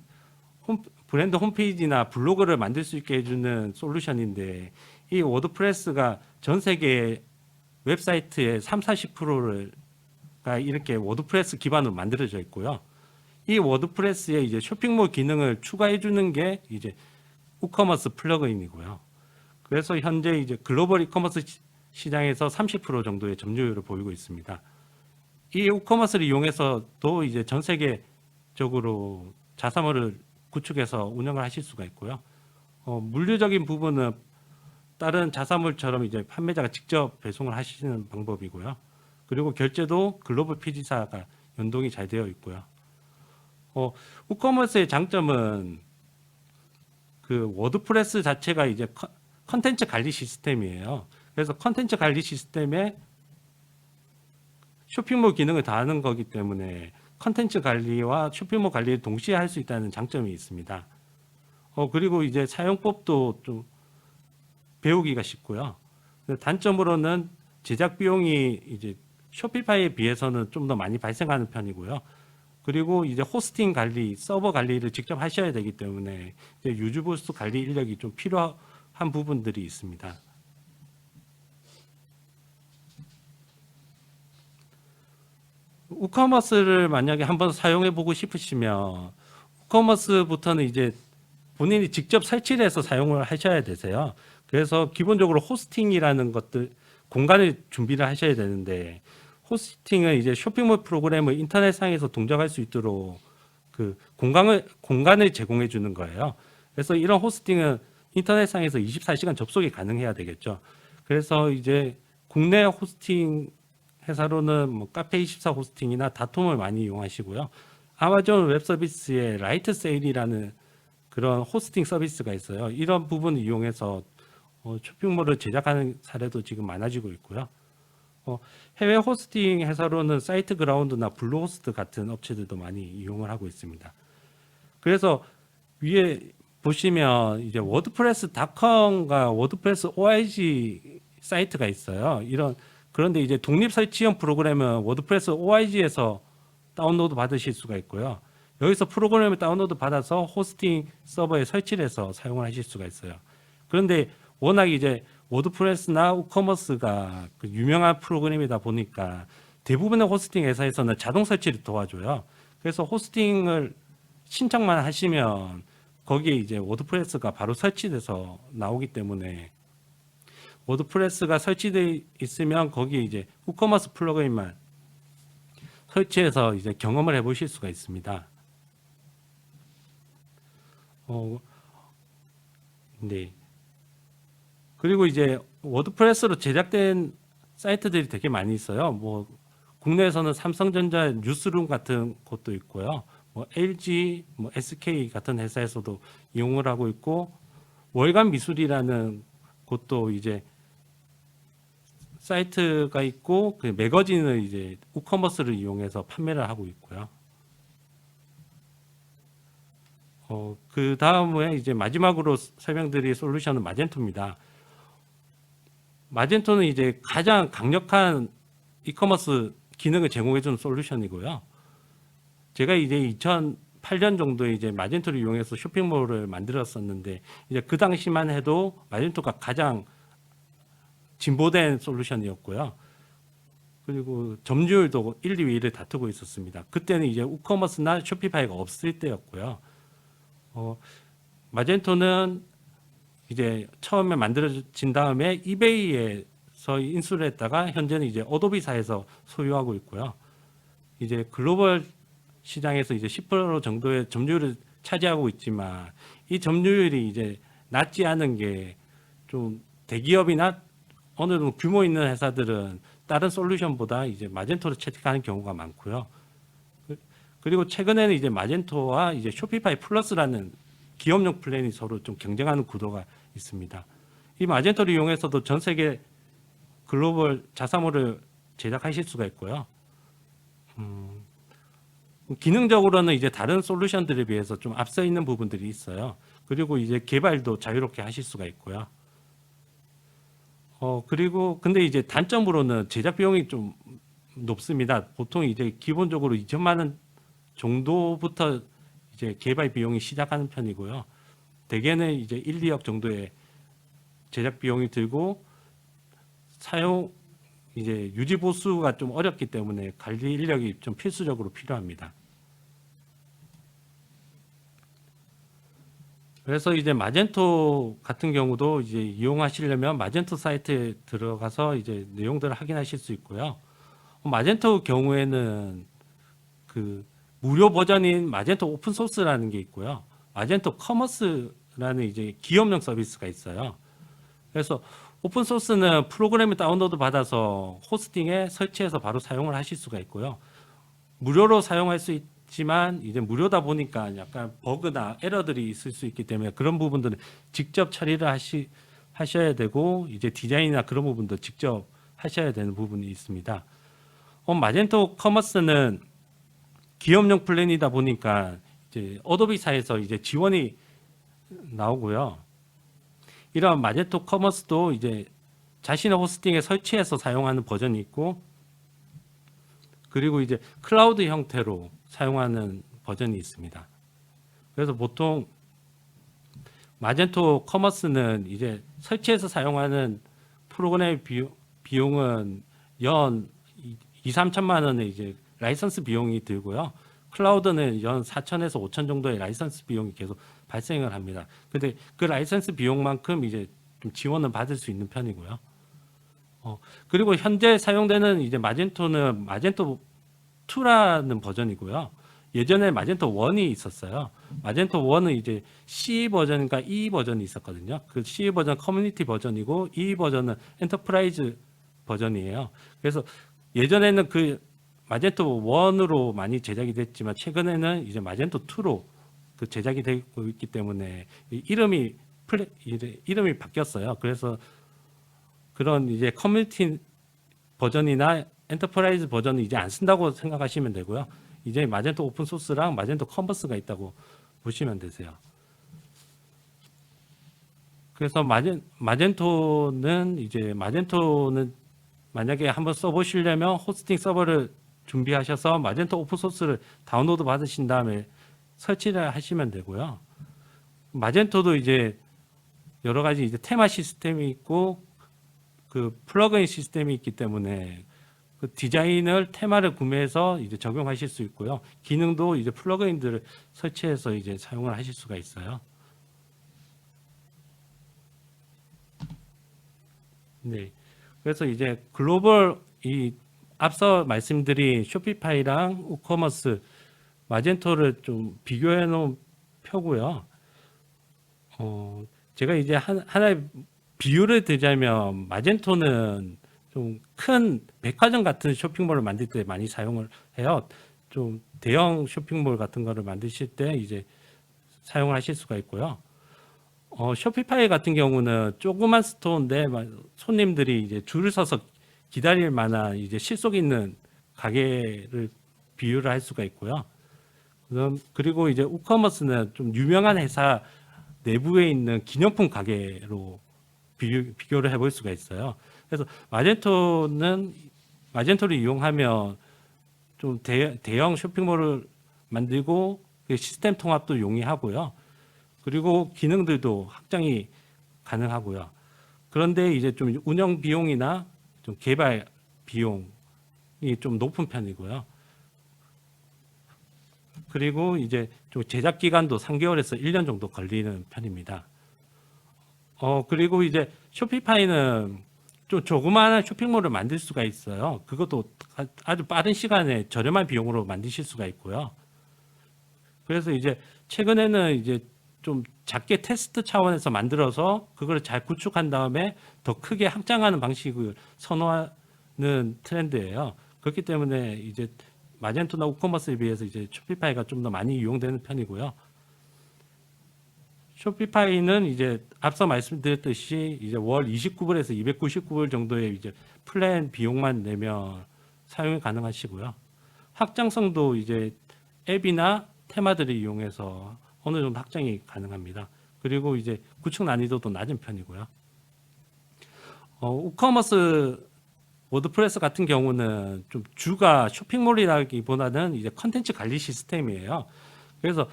브랜드 홈페이지나 블로그를 만들 수 있게 해주는 솔루션인데 이 워드프레스가 전 세계 웹사이트의 30~40%가 이렇게 워드프레스 기반으로 만들어져 있고요. 이 워드프레스에 이제 쇼핑몰 기능을 추가해 주는 게 이제 우커머스 플러그인이고요. 그래서 현재 이제 글로벌 이커머스 시장에서 30% 정도의 점유율을 보이고 있습니다. 이 우커머스를 이용해서도 이제 전 세계적으로 자사몰을 구축해서 운영을 하실 수가 있고요. 물류적인 부분은 다른 자사몰처럼 이제 판매자가 직접 배송을 하시는 방법이고요. 그리고 결제도 글로벌 피지사가 연동이 잘 되어 있고요. 우커머스의 장점은 그 워드프레스 자체가 이제 컨텐츠 관리 시스템이에요. 그래서 컨텐츠 관리 시스템에 쇼핑몰 기능을 다하는 거기 때문에 컨텐츠 관리와 쇼핑몰 관리를 동시에 할 수 있다는 장점이 있습니다. 그리고 이제 사용법도 좀 배우기가 쉽고요. 단점으로는 제작 비용이 이제 쇼피파이에 비해서는 좀 더 많이 발생하는 편이고요. 그리고 이제 호스팅 관리, 서버 관리를 직접 하셔야 되기 때문에 이제 유즈보스 관리 인력이 좀 필요한 부분들이 있습니다. 우커머스를 만약에 한번 사용해 보고 싶으시면 우커머스부터는 이제 본인이 직접 설치를 해서 사용을 하셔야 되세요. 그래서 기본적으로 호스팅이라는 것들 공간을 준비를 하셔야 되는데 호스팅은 이제 쇼핑몰 프로그램을 인터넷상에서 동작할 수 있도록 그 공간을 제공해 주는 거예요. 그래서 이런 호스팅은 인터넷상에서 24시간 접속이 가능해야 되겠죠. 그래서 이제 국내 호스팅 회사로는 뭐 카페24 호스팅이나 다톰을 많이 이용하시고요. 아마존 웹 서비스의 라이트 세일이라는 그런 호스팅 서비스가 있어요. 이런 부분을 이용해서 쇼핑몰을 제작하는 사례도 지금 많아지고 있고요. 해외 호스팅 회사로는 사이트 그라운드나 블루호스트 같은 업체들도 많이 이용을 하고 있습니다. 그래서 위에 보시면 이제 워드프레스.com과 워드프레스 org 사이트가 있어요. 그런데 이제 독립 설치형 프로그램은 워드프레스 org에서 다운로드 받으실 수가 있고요. 여기서 프로그램을 다운로드 받아서 호스팅 서버에 설치를 해서 사용을 하실 수가 있어요. 그런데 워낙 이제 워드프레스나 우커머스가 그 유명한 프로그램이다 보니까 대부분의 호스팅 회사에서는 자동 설치를 도와줘요. 그래서 호스팅을 신청만 하시면 거기에 이제 워드프레스가 바로 설치돼서 나오기 때문에 워드프레스가 설치되어 있으면 거기에 이제 우커머스 플러그인만 설치해서 이제 경험을 해보실 수가 있습니다. 네. 그리고 이제 워드프레스로 제작된 사이트들이 되게 많이 있어요. 뭐 국내에서는 삼성전자 뉴스룸 같은 곳도 있고요. 뭐 LG, 뭐 SK 같은 회사에서도 이용을 하고 있고 월간 미술이라는 곳도 이제 사이트가 있고 그 매거진을 이제 우커머스를 이용해서 판매를 하고 있고요. 그 다음에 이제 마지막으로 설명드릴 솔루션은 마젠토입니다. 마젠토는 이제 가장 강력한 이커머스 기능을 제공해주는 솔루션이고요. 제가 이제 8년 정도 이제 마젠토를 이용해서 쇼핑몰을 만들었었는데 이제 그 당시만 해도 마젠토가 가장 진보된 솔루션이었고요. 그리고 점유율도 1, 2위를 다투고 있었습니다. 그때는 이제 우커머스나 쇼피파이가 없을 때였고요. 마젠토는 이제 처음에 만들어진 다음에 이베이에서 인수를 했다가 현재는 이제 어도비사에서 소유하고 있고요. 이제 글로벌 시장에서 이제 10% 정도의 점유율을 차지하고 있지만 이 점유율이 이제 낮지 않은 게 좀 대기업이나 어느 정도 규모 있는 회사들은 다른 솔루션보다 이제 마젠토를 채택하는 경우가 많고요. 그리고 최근에는 이제 마젠토와 이제 쇼피파이 플러스라는 기업용 플랜이 서로 좀 경쟁하는 구도가 있습니다. 이 마젠토를 이용해서도 전 세계 글로벌 자사몰을 제작하실 수가 있고요. 기능적으로는 이제 다른 솔루션들에 비해서 좀 앞서 있는 부분들이 있어요. 그리고 이제 개발도 자유롭게 하실 수가 있고요. 그리고 근데 이제 단점으로는 제작 비용이 좀 높습니다. 보통 이제 기본적으로 2천만 원 정도부터 이제 개발 비용이 시작하는 편이고요. 대개는 이제 1, 2억 정도의 제작 비용이 들고 사용 이제 유지 보수가 좀 어렵기 때문에 관리 인력이 좀 필수적으로 필요합니다. 그래서 이제 마젠토 같은 경우도 이제 이용하시려면 마젠토 사이트에 들어가서 이제 내용들을 확인하실 수 있고요. 마젠토 경우에는 그 무료 버전인 마젠토 오픈 소스라는 게 있고요. 마젠토 커머스라는 이제 기업용 서비스가 있어요. 그래서 오픈 소스는 프로그램을 다운로드 받아서 호스팅에 설치해서 바로 사용을 하실 수가 있고요. 무료로 사용할 수 있지만 이제 무료다 보니까 약간 버그나 에러들이 있을 수 있기 때문에 그런 부분들은 직접 처리를 하셔야 되고 이제 디자인이나 그런 부분도 직접 하셔야 되는 부분이 있습니다. 마젠토 커머스는 기업용 플랜이다 보니까 이제 어도비사에서 이제 지원이 나오고요. 이런 마젠토 커머스도 이제 자신의 호스팅에 설치해서 사용하는 버전이 있고, 그리고 이제 클라우드 형태로 사용하는 버전이 있습니다. 그래서 보통 마젠토 커머스는 이제 설치해서 사용하는 프로그램 비용은 연 2, 3천만 원의 이제 라이선스 비용이 들고요. 클라우드는 연 4천에서 5천 정도의 라이선스 비용이 계속 발생을 합니다. 근데 그 라이선스 비용만큼 이제 좀 지원을 받을 수 있는 편이고요. 그리고 현재 사용되는 이제 마젠토는 마젠토 2라는 버전이고요. 예전에 마젠토 1이 있었어요. 마젠토 1은 이제 C 버전과 E 버전이 있었거든요. 그 C 버전 커뮤니티 버전이고 E 버전은 엔터프라이즈 버전이에요. 그래서 예전에는 그 마젠토 1으로 많이 제작이 됐지만 최근에는 이제 마젠토 2로 그 제작이 되고 있기 때문에 이름이 바뀌었어요. 그래서 그런 이제 커뮤니티 버전이나 엔터프라이즈 버전은 이제 안 쓴다고 생각하시면 되고요. 이제 마젠토 오픈 소스랑 마젠토 컨버스가 있다고 보시면 되세요. 그래서 마젠토는 만약에 한번 써보시려면 호스팅 서버를 준비하셔서 마젠토 오픈 소스를 다운로드 받으신 다음에 설치를 하시면 되고요. 마젠토도 이제 여러 가지 이제 테마 시스템이 있고 그 플러그인 시스템이 있기 때문에 그 디자인을 테마를 구매해서 이제 적용하실 수 있고요. 기능도 이제 플러그인들을 설치해서 이제 사용을 하실 수가 있어요. 네. 그래서 이제 글로벌 이 앞서 말씀드린 쇼피파이랑 우커머스 마젠토를 좀 비교해 놓은 표고요. 제가 이제 하나의 비유를 드자면 마젠토는 좀 큰 백화점 같은 쇼핑몰을 만들 때 많이 사용을 해요. 좀 대형 쇼핑몰 같은 거를 만드실 때 이제 사용을 하실 수가 있고요. 쇼피파이 같은 경우는 조그만 스토어인데 손님들이 이제 줄을 서서 기다릴 만한 이제 실속 있는 가게를 비유를 할 수가 있고요. 그리고 이제 우커머스는 좀 유명한 회사 내부에 있는 기념품 가게로 비교를 해볼 수가 있어요. 그래서 마젠토를 이용하면 좀 대형 쇼핑몰을 만들고 시스템 통합도 용이하고요. 그리고 기능들도 확장이 가능하고요. 그런데 이제 좀 운영 비용이나 좀 개발 비용이 좀 높은 편이고요. 그리고 이제 좀 제작 기간도 3개월에서 1년 정도 걸리는 편입니다. 그리고 이제 쇼피파이는 좀 조그마한 쇼핑몰을 만들 수가 있어요. 그것도 아주 빠른 시간에 저렴한 비용으로 만드실 수가 있고요. 그래서 이제 최근에는 이제 좀 작게 테스트 차원에서 만들어서 그걸 잘 구축한 다음에 더 크게 확장하는 방식을 선호하는 트렌드예요. 그렇기 때문에 이제 마젠토나 우커머스에 비해서 이제 쇼피파이가 좀 더 많이 이용되는 편이고요. 쇼피파이는 이제 앞서 말씀드렸듯이 이제 월 29불에서 299불 정도의 이제 플랜 비용만 내면 사용이 가능하시고요. 확장성도 이제 앱이나 테마들을 이용해서 어느 정도 확장이 가능합니다. 그리고 이제 구축 난이도도 낮은 편이고요. 우커머스 워드프레스 같은 경우는 좀 주가 쇼핑몰이라기보다는 이제 컨텐츠 관리 시스템이에요. 그래서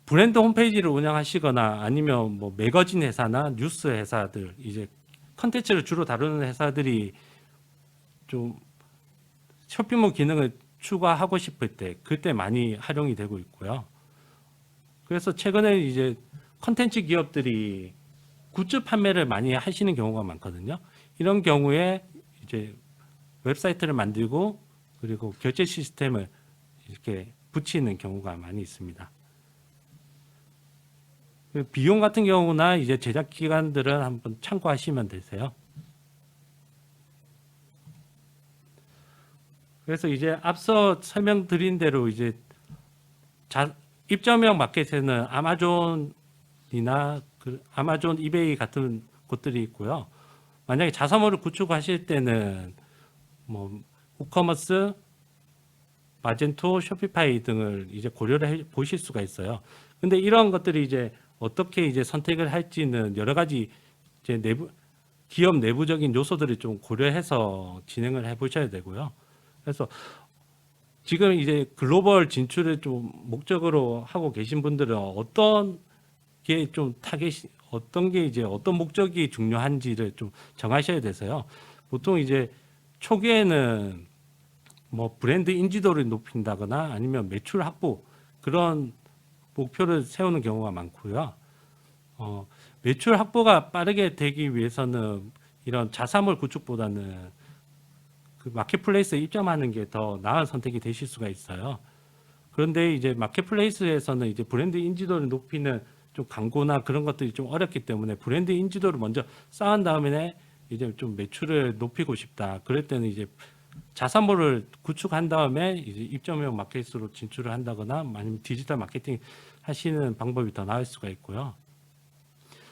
브랜드 홈페이지를 운영하시거나 아니면 뭐 매거진 회사나 뉴스 회사들 이제 컨텐츠를 주로 다루는 회사들이 좀 쇼핑몰 기능을 추가하고 싶을 때 그때 많이 활용이 되고 있고요. 그래서 최근에 이제 컨텐츠 기업들이 굿즈 판매를 많이 하시는 경우가 많거든요. 이런 경우에 이제 웹사이트를 만들고 그리고 결제 시스템을 이렇게 붙이는 경우가 많이 있습니다. 비용 같은 경우나 이제 제작 기간들은 한번 참고하시면 되세요. 그래서 이제 앞서 설명드린 대로 이제 입점형 마켓에는 아마존이나 아마존, 이베이 같은 곳들이 있고요. 만약에 자사몰을 구축하실 때는 뭐 우커머스, 마젠토, 쇼피파이 등을 이제 고려를 해 보실 수가 있어요. 근데 이런 것들이 이제 어떻게 이제 선택을 할지는 여러 가지 이제 기업 내부적인 요소들을 좀 고려해서 진행을 해 보셔야 되고요. 그래서 지금 이제 글로벌 진출을 좀 목적으로 하고 계신 분들은 어떤 게 좀 타겟이 어떤 게 이제 어떤 목적이 중요한지를 좀 정하셔야 돼서요. 보통 이제 초기에는 뭐 브랜드 인지도를 높인다거나 아니면 매출 확보 그런 목표를 세우는 경우가 많고요. 매출 확보가 빠르게 되기 위해서는 이런 자사몰 구축보다는 그 마켓플레이스에 입점하는 게 더 나은 선택이 되실 수가 있어요. 그런데 이제 마켓플레이스에서는 이제 브랜드 인지도를 높이는 좀 광고나 그런 것들이 좀 어렵기 때문에 브랜드 인지도를 먼저 쌓은 다음에 이제 좀 매출을 높이고 싶다. 그럴 때는 이제 자사몰을 구축한 다음에 이제 입점형 마켓으로 진출을 한다거나 아니면 디지털 마케팅 하시는 방법이 더 나을 수가 있고요.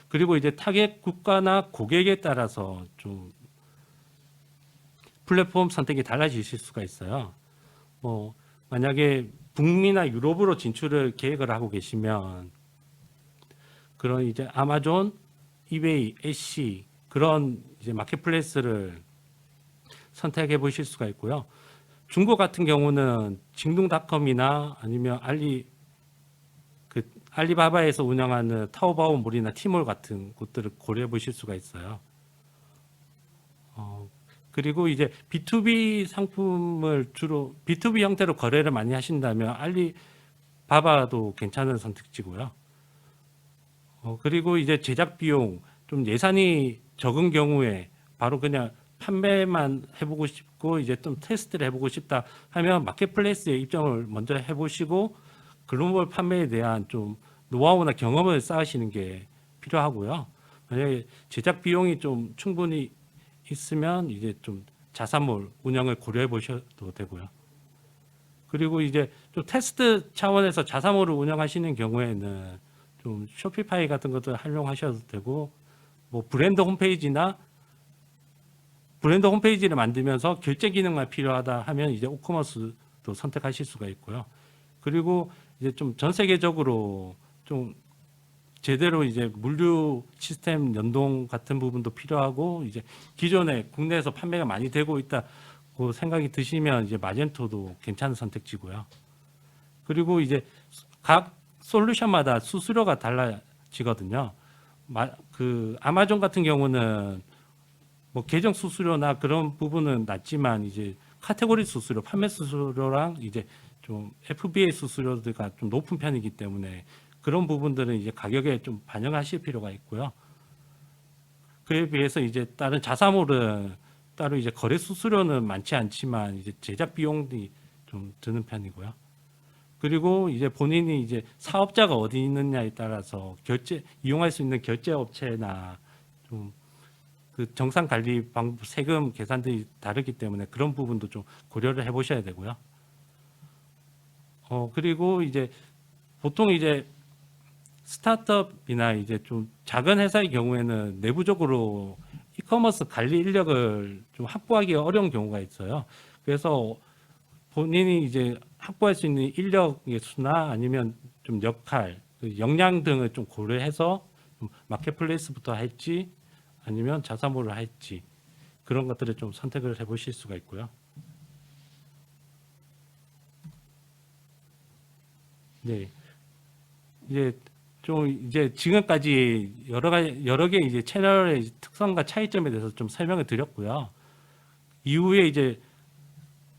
그리고 이제 타겟 국가나 고객에 따라서 좀 플랫폼 선택이 달라지실 수가 있어요. 뭐 만약에 북미나 유럽으로 진출을 계획을 하고 계시면 그런 이제 아마존, 이베이, 애쉬 그런 이제 마켓플레이스를 선택해 보실 수가 있고요. 중국 같은 경우는 징둥닷컴이나 아니면 알리바바에서 운영하는 타오바오몰이나 티몰 같은 곳들을 고려해 보실 수가 있어요. 그리고 이제 B2B 상품을 주로 B2B 형태로 거래를 많이 하신다면 알리바바도 괜찮은 선택지고요. 그리고 이제 제작 비용 좀 예산이 적은 경우에 바로 그냥 판매만 해보고 싶고 이제 좀 테스트를 해보고 싶다 하면 마켓플레이스에 입점을 먼저 해보시고 글로벌 판매에 대한 좀 노하우나 경험을 쌓으시는 게 필요하고요. 만약에 제작 비용이 좀 충분히 있으면 이제 좀 자사몰 운영을 고려해 보셔도 되고요. 그리고 이제 좀 테스트 차원에서 자사몰을 운영하시는 경우에는 좀 쇼피파이 같은 것들 활용하셔도 되고 뭐 브랜드 홈페이지를 만들면서 결제 기능만 필요하다 하면 이제 오커머스도 선택하실 수가 있고요. 그리고 이제 좀 전 세계적으로 좀 제대로 이제 물류 시스템 연동 같은 부분도 필요하고 이제 기존에 국내에서 판매가 많이 되고 있다고 생각이 드시면 이제 마젠토도 괜찮은 선택지고요. 그리고 이제 각 솔루션마다 수수료가 달라지거든요. 그 아마존 같은 경우는 뭐 계정 수수료나 그런 부분은 낮지만 이제 카테고리 수수료, 판매 수수료랑 이제 좀 FBA 수수료가 좀 높은 편이기 때문에 그런 부분들은 이제 가격에 좀 반영하실 필요가 있고요. 그에 비해서 이제 다른 자사몰은 따로 이제 거래 수수료는 많지 않지만 이제 제작 비용이 좀 드는 편이고요. 그리고 이제 본인이 이제 사업자가 어디 있느냐에 따라서 이용할 수 있는 결제 업체나 좀 그 정상 관리 방법, 세금 계산들이 다르기 때문에 그런 부분도 좀 고려를 해보셔야 되고요. 그리고 이제 보통 이제 스타트업이나 이제 좀 작은 회사의 경우에는 내부적으로 이커머스 관리 인력을 좀 확보하기가 어려운 경우가 있어요. 그래서 본인이 이제 확보할 수 있는 인력의 수나 아니면 좀 역할, 그 역량 등을 좀 고려해서 좀 마켓플레이스부터 할지 아니면 자사몰을 할지 그런 것들을 좀 선택을 해보실 수가 있고요. 네, 이제 좀 이제 지금까지 여러 개 이제 채널의 특성과 차이점에 대해서 좀 설명을 드렸고요. 이후에 이제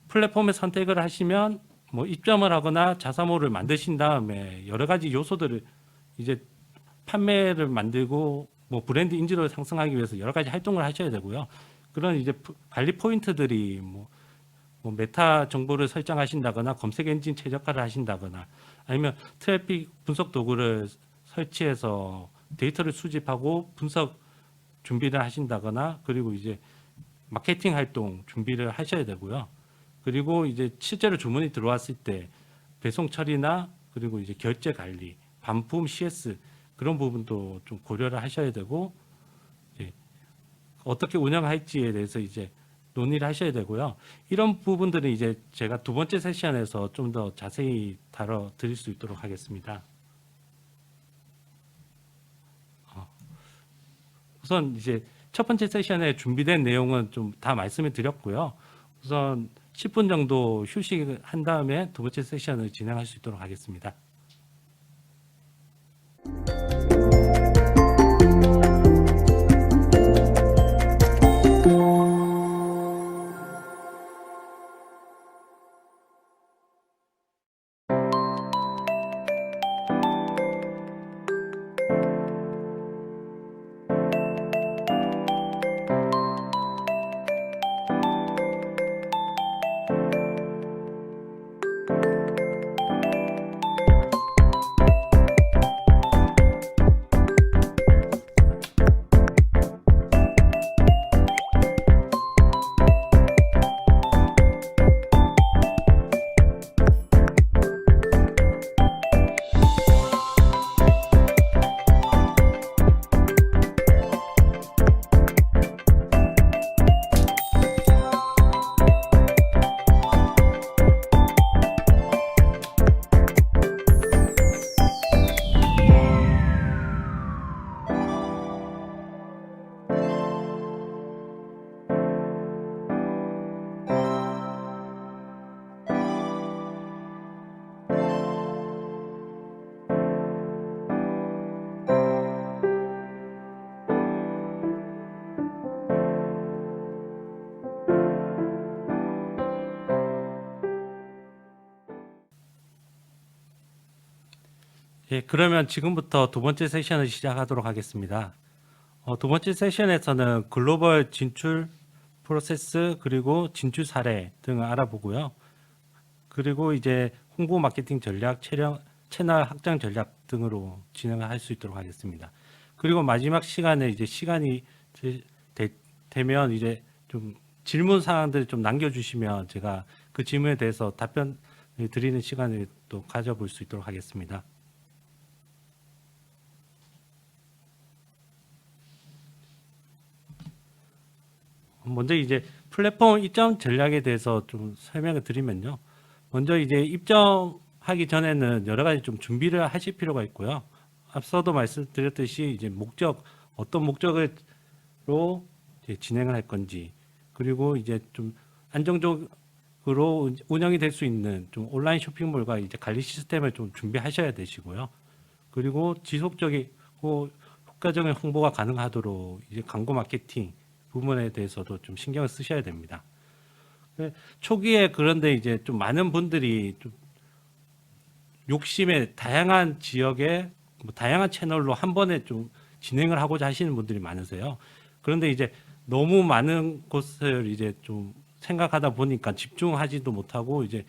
플랫폼을 선택을 하시면 뭐 입점을 하거나 자사몰을 만드신 다음에 여러 가지 요소들을 이제 판매를 만들고 뭐 브랜드 인지도를 상승하기 위해서 여러 가지 활동을 하셔야 되고요. 그런 이제 관리 포인트들이 뭐 메타 정보를 설정하신다거나 검색 엔진 최적화를 하신다거나 아니면 트래픽 분석 도구를 설치해서 데이터를 수집하고 분석 준비를 하신다거나 그리고 이제 마케팅 활동 준비를 하셔야 되고요. 그리고 이제 실제로 주문이 들어왔을 때 배송 처리나 그리고 이제 결제 관리, 반품 CS 그런 부분도 좀 고려를 하셔야 되고 이제 어떻게 운영할지에 대해서 이제 논의를 하셔야 되고요. 이런 부분들은 이제 제가 두 번째 세션에서 좀 더 자세히 다뤄 드릴 수 있도록 하겠습니다. 우선 이제 첫 번째 세션에 준비된 내용은 좀 다 말씀을 드렸고요. 우선 10분 정도 휴식을 한 다음에 두 번째 세션을 진행할 수 있도록 하겠습니다. 예, 그러면 지금부터 두 번째 세션을 시작하도록 하겠습니다. 두 번째 세션에서는 글로벌 진출 프로세스 그리고 진출 사례 등을 알아보고요. 그리고 이제 홍보 마케팅 전략, 채널 확장 전략 등으로 진행을 할 수 있도록 하겠습니다. 그리고 마지막 시간에 이제 시간이 되면 이제 좀 질문 사항들 좀 남겨주시면 제가 그 질문에 대해서 답변 드리는 시간을 또 가져볼 수 있도록 하겠습니다. 먼저 이제 플랫폼 입점 전략에 대해서 좀 설명을 드리면요. 먼저 이제 입점하기 전에는 여러 가지 좀 준비를 하실 필요가 있고요. 앞서도 말씀드렸듯이 이제 어떤 목적으로 이제 진행을 할 건지, 그리고 이제 좀 안정적으로 운영이 될 수 있는 좀 온라인 쇼핑몰과 이제 관리 시스템을 좀 준비하셔야 되시고요. 그리고 지속적이고 효과적인 홍보가 가능하도록 이제 광고 마케팅 부분에 대해서도 좀 신경을 쓰셔야 됩니다. 초기에 그런데 이제 좀 많은 분들이 좀 욕심에 다양한 지역에 뭐 다양한 채널로 한 번에 좀 진행을 하고자 하시는 분들이 많으세요. 그런데 이제 너무 많은 곳을 이제 좀 생각하다 보니까 집중하지도 못하고 이제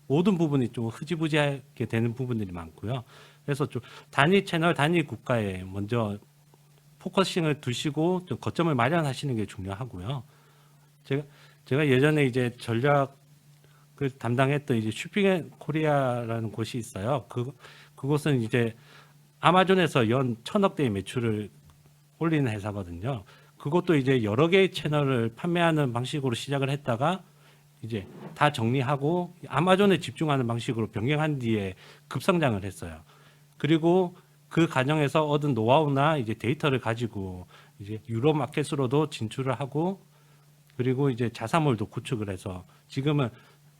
모든 부분이 좀 흐지부지하게 되는 부분들이 많고요. 그래서 좀 단위 채널, 단위 국가에 먼저 포커싱을 두시고 좀 거점을 마련하시는 게 중요하고요. 제가 예전에 이제 전략을 담당했던 이제 슈핑앤코리아라는 곳이 있어요. 그곳은 이제 아마존에서 연 1,000억대의 매출을 올리는 회사거든요. 그것도 이제 여러 개의 채널을 판매하는 방식으로 시작을 했다가 이제 다 정리하고 아마존에 집중하는 방식으로 변경한 뒤에 급성장을 했어요. 그리고 그 과정에서 얻은 노하우나 이제 데이터를 가지고 이제 유럽 마켓으로도 진출을 하고 그리고 이제 자사몰도 구축을 해서 지금은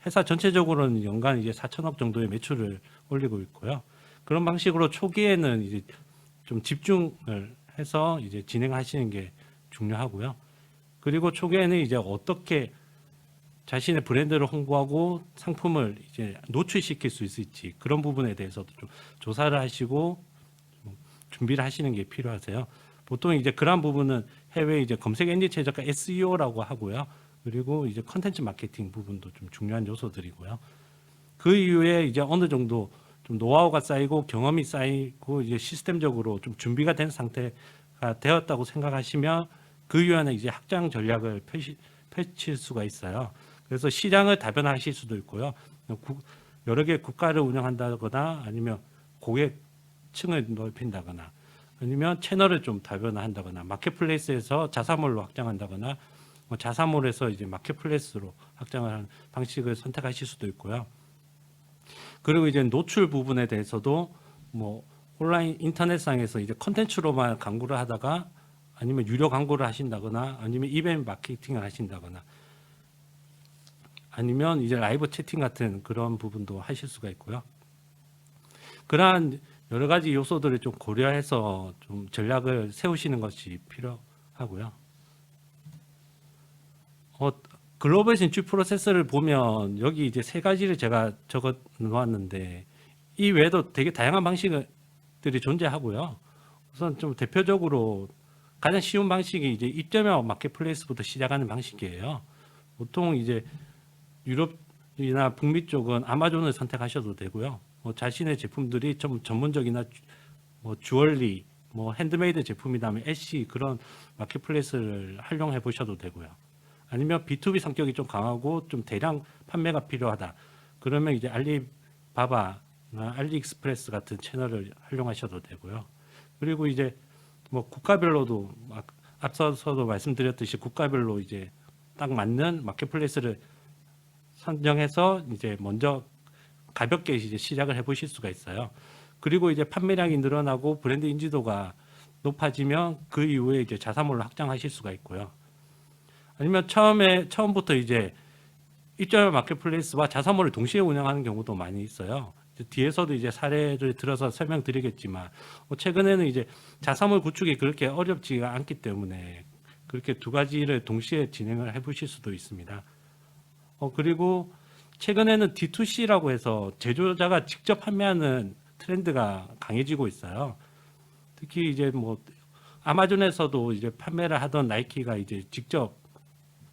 회사 전체적으로는 연간 이제 4천억 정도의 매출을 올리고 있고요. 그런 방식으로 초기에는 이제 좀 집중을 해서 이제 진행하시는 게 중요하고요. 그리고 초기에는 이제 어떻게 자신의 브랜드를 홍보하고 상품을 이제 노출시킬 수 있을지 그런 부분에 대해서도 좀 조사를 하시고 준비를 하시는 게 필요하세요. 보통 이제 그런 부분은 해외 이제 검색 엔진 최저가 SEO라고 하고요. 그리고 이제 컨텐츠 마케팅 부분도 좀 중요한 요소들이고요. 그 이후에 이제 어느 정도 좀 노하우가 쌓이고 경험이 쌓이고 이제 시스템적으로 좀 준비가 된 상태가 되었다고 생각하시면 그 이후에는 이제 확장 전략을 펼칠 수가 있어요. 그래서 시장을 다변화하실 수도 있고요. 여러 개 국가를 운영한다거나 아니면 고객층을 넓힌다거나 아니면 채널을 좀 다변화한다거나 마켓플레이스에서 자사몰로 확장한다거나 뭐 자사몰에서 이제 마켓플레이스로 확장을 하는 방식을 선택하실 수도 있고요. 그리고 이제 노출 부분에 대해서도 뭐 온라인 인터넷상에서 이제 컨텐츠로만 광고를 하다가 아니면 유료 광고를 하신다거나 아니면 이벤트 마케팅을 하신다거나 아니면 이제 라이브 채팅 같은 그런 부분도 하실 수가 있고요. 그러한 여러 가지 요소들을 좀 고려해서 좀 전략을 세우시는 것이 필요하고요. 글로벌 진출 프로세스를 보면 여기 이제 세 가지를 제가 적어 놓았는데 이 외에도 되게 다양한 방식들이 존재하고요. 우선 좀 대표적으로 가장 쉬운 방식이 이제 입점형 마켓플레이스부터 시작하는 방식이에요. 보통 이제 유럽이나 북미 쪽은 아마존을 선택하셔도 되고요. 뭐 자신의 제품들이 좀 전문적이나 뭐 주얼리, 뭐 핸드메이드 제품이라면 애쉬 그런 마켓플레이스를 활용해 보셔도 되고요. 아니면 B2B 성격이 좀 강하고 좀 대량 판매가 필요하다. 그러면 이제 알리바바나 알리익스프레스 같은 채널을 활용하셔도 되고요. 그리고 이제 뭐 국가별로도 앞서서도 말씀드렸듯이 국가별로 이제 딱 맞는 마켓플레이스를 선정해서 이제 먼저 가볍게 이제 시작을 해보실 수가 있어요. 그리고 이제 판매량이 늘어나고 브랜드 인지도가 높아지면 그 이후에 이제 자사몰로 확장하실 수가 있고요. 아니면 처음부터 이제 입점 마켓플레이스와 자사몰을 동시에 운영하는 경우도 많이 있어요. 뒤에서도 이제 사례를 들어서 설명드리겠지만 최근에는 이제 자사몰 구축이 그렇게 어렵지가 않기 때문에 그렇게 두 가지를 동시에 진행을 해보실 수도 있습니다. 그리고 최근에는 D2C라고 해서 제조자가 직접 판매하는 트렌드가 강해지고 있어요. 특히 이제 뭐 아마존에서도 이제 판매를 하던 나이키가 이제 직접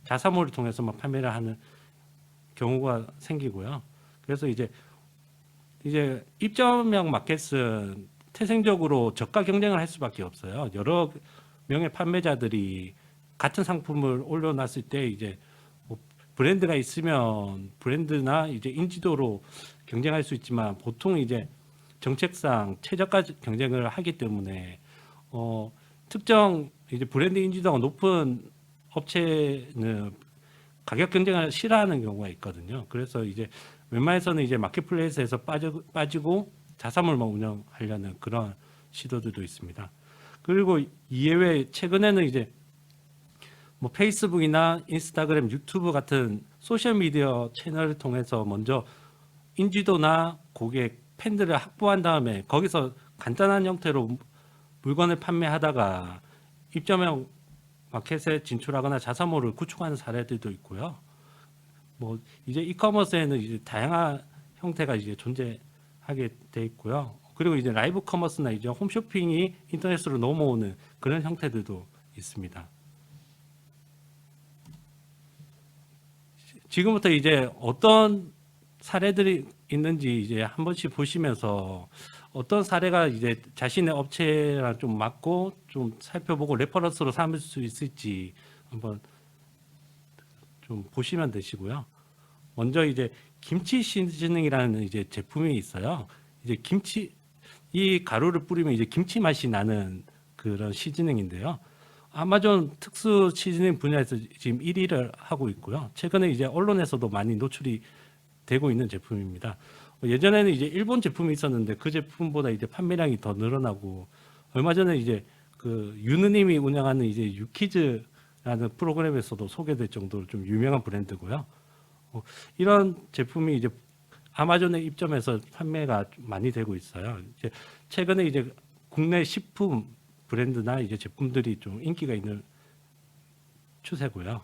자사몰을 통해서만 판매를 하는 경우가 생기고요. 그래서 이제 입점형 마켓은 태생적으로 저가 경쟁을 할 수밖에 없어요. 여러 명의 판매자들이 같은 상품을 올려놨을 때 이제 뭐 브랜드가 있으면 브랜드나 이제 인지도로 경쟁할 수 있지만 보통 이제 정책상 최저가 경쟁을 하기 때문에 특정 이제 브랜드 인지도가 높은 업체는 가격 경쟁을 싫어하는 경우가 있거든요. 그래서 이제 웬만해서는 이제 마켓플레이스에서 빠지고 자사몰만 운영하려는 그런 시도들도 있습니다. 그리고 이외에 최근에는 이제 뭐 페이스북이나 인스타그램, 유튜브 같은 소셜 미디어 채널을 통해서 먼저 인지도나 고객 팬들을 확보한 다음에 거기서 간단한 형태로 물건을 판매하다가 입점형 마켓에 진출하거나 자사모를 구축하는 사례들도 있고요. 뭐 이제 이커머스에는 이제 다양한 형태가 이제 존재하게 돼 있고요. 그리고 이제 라이브 커머스나 이제 홈쇼핑이 인터넷으로 넘어오는 그런 형태들도 있습니다. 지금부터 이제 어떤 사례들이 있는지 이제 한 번씩 보시면서 어떤 사례가 이제 자신의 업체랑 좀 맞고 좀 살펴보고 레퍼런스로 삼을 수 있을지 한번 좀 보시면 되시고요. 먼저 이제 김치 시즈닝이라는 이제 제품이 있어요. 이제 김치 이 가루를 뿌리면 이제 김치 맛이 나는 그런 시즈닝인데요. 아마존 특수 시즈닝 분야에서 지금 1위를 하고 있고요. 최근에 이제 언론에서도 많이 노출이 되고 있는 제품입니다. 예전에는 이제 일본 제품이 있었는데 그 제품보다 이제 판매량이 더 늘어나고 얼마 전에 이제 그 유느님이 운영하는 이제 유키즈라는 프로그램에서도 소개될 정도로 좀 유명한 브랜드고요. 이런 제품이 이제 아마존에 입점해서 판매가 많이 되고 있어요. 이제 최근에 이제 국내 식품 브랜드나 이제 제품들이 좀 인기가 있는 추세고요.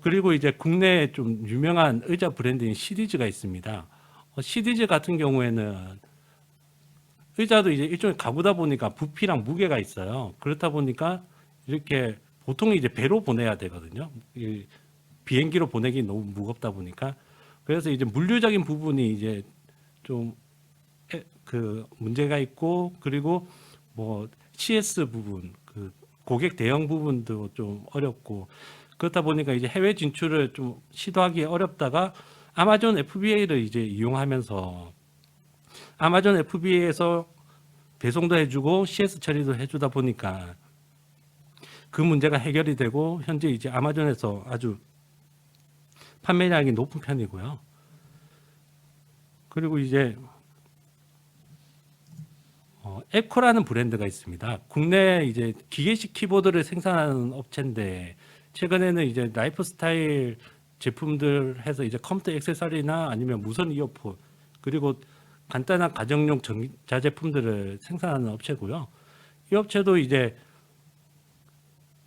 그리고 이제 국내에 좀 유명한 의자 브랜드인 시디즈가 있습니다. 시디즈 같은 경우에는 의자도 이제 일종의 가구다 보니까 부피랑 무게가 있어요. 그렇다 보니까 이렇게 보통 이제 배로 보내야 되거든요. 비행기로 보내기 너무 무겁다 보니까 그래서 이제 물류적인 부분이 이제 좀 그 문제가 있고 그리고 뭐 CS 부분 그 고객 대응 부분도 좀 어렵고 그렇다 보니까 이제 해외 진출을 좀 시도하기 어렵다가 아마존 FBA를 이제 이용하면서 아마존 FBA에서 배송도 해주고 CS 처리도 해주다 보니까 그 문제가 해결이 되고 현재 이제 아마존에서 아주 판매량이 높은 편이고요. 그리고 이제 에코라는 브랜드가 있습니다. 국내 이제 기계식 키보드를 생산하는 업체인데 최근에는 이제 라이프스타일 제품들 해서 이제 컴퓨터 액세서리나 아니면 무선 이어폰 그리고 간단한 가정용 전자제품들을 생산하는 업체고요. 이 업체도 이제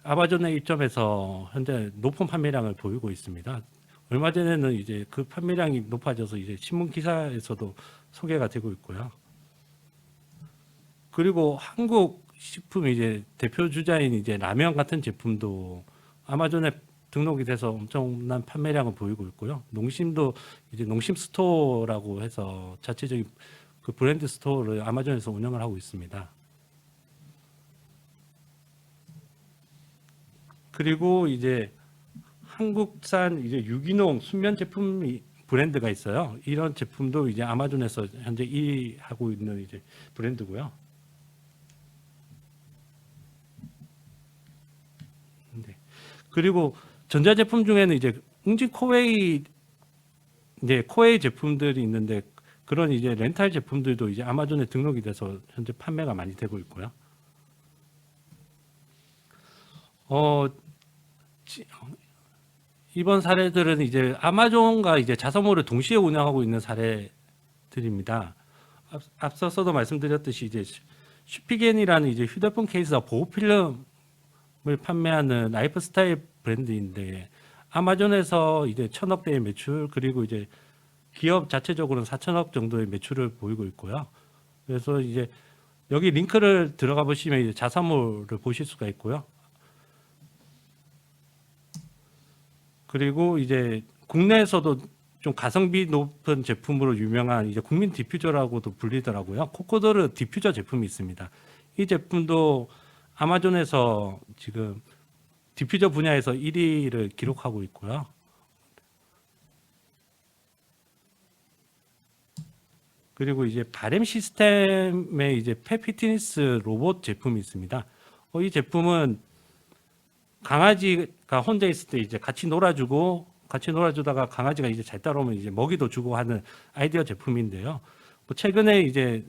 아마존에 입점해서 현재 높은 판매량을 보이고 있습니다. 얼마 전에는 이제 그 판매량이 높아져서 이제 신문 기사에서도 소개가 되고 있고요. 그리고 한국 식품 이제 대표 주자인 이제 라면 같은 제품도 아마존에 등록이 돼서 엄청난 판매량을 보이고 있고요. 농심도 이제 농심 스토어라고 해서 자체적인 그 브랜드 스토어를 아마존에서 운영을 하고 있습니다. 그리고 이제 한국산 이제 유기농 순면 제품이 브랜드가 있어요. 이런 제품도 이제 아마존에서 현재 1위 하고 있는 이제 브랜드고요. 네. 그리고 전자제품 중에는 이제 웅진 코웨이 이제 코웨이 제품들이 있는데 그런 이제 렌탈 제품들도 이제 아마존에 등록이 돼서 현재 판매가 많이 되고 있고요. 이번 사례들은 이제 아마존과 이제 자사모를 동시에 운영하고 있는 사례들입니다. 앞서서도 말씀드렸듯이 이제 슈피겐이라는 이제 휴대폰 케이스와 보호 필름을 판매하는 라이프스타일 브랜드인데 아마존에서 이제 1,000억 대의 매출 그리고 이제 기업 자체적으로는 4천억 정도의 매출을 보이고 있고요. 그래서 이제 여기 링크를 들어가 보시면 이제 자사모를 보실 수가 있고요. 그리고 이제 국내에서도 좀 가성비 높은 제품으로 유명한 이제 국민 디퓨저라고도 불리더라고요. 코코도르 디퓨저 제품이 있습니다. 이 제품도 아마존에서 지금 디퓨저 분야에서 1위를 기록하고 있고요. 그리고 이제 바램 시스템의 이제 펫피트니스 로봇 제품이 있습니다. 이 제품은 강아지가 혼자 있을 때 이제 같이 놀아주다가 강아지가 이제 잘 따라오면 이제 먹이도 주고 하는 아이디어 제품인데요. 뭐 최근에 이제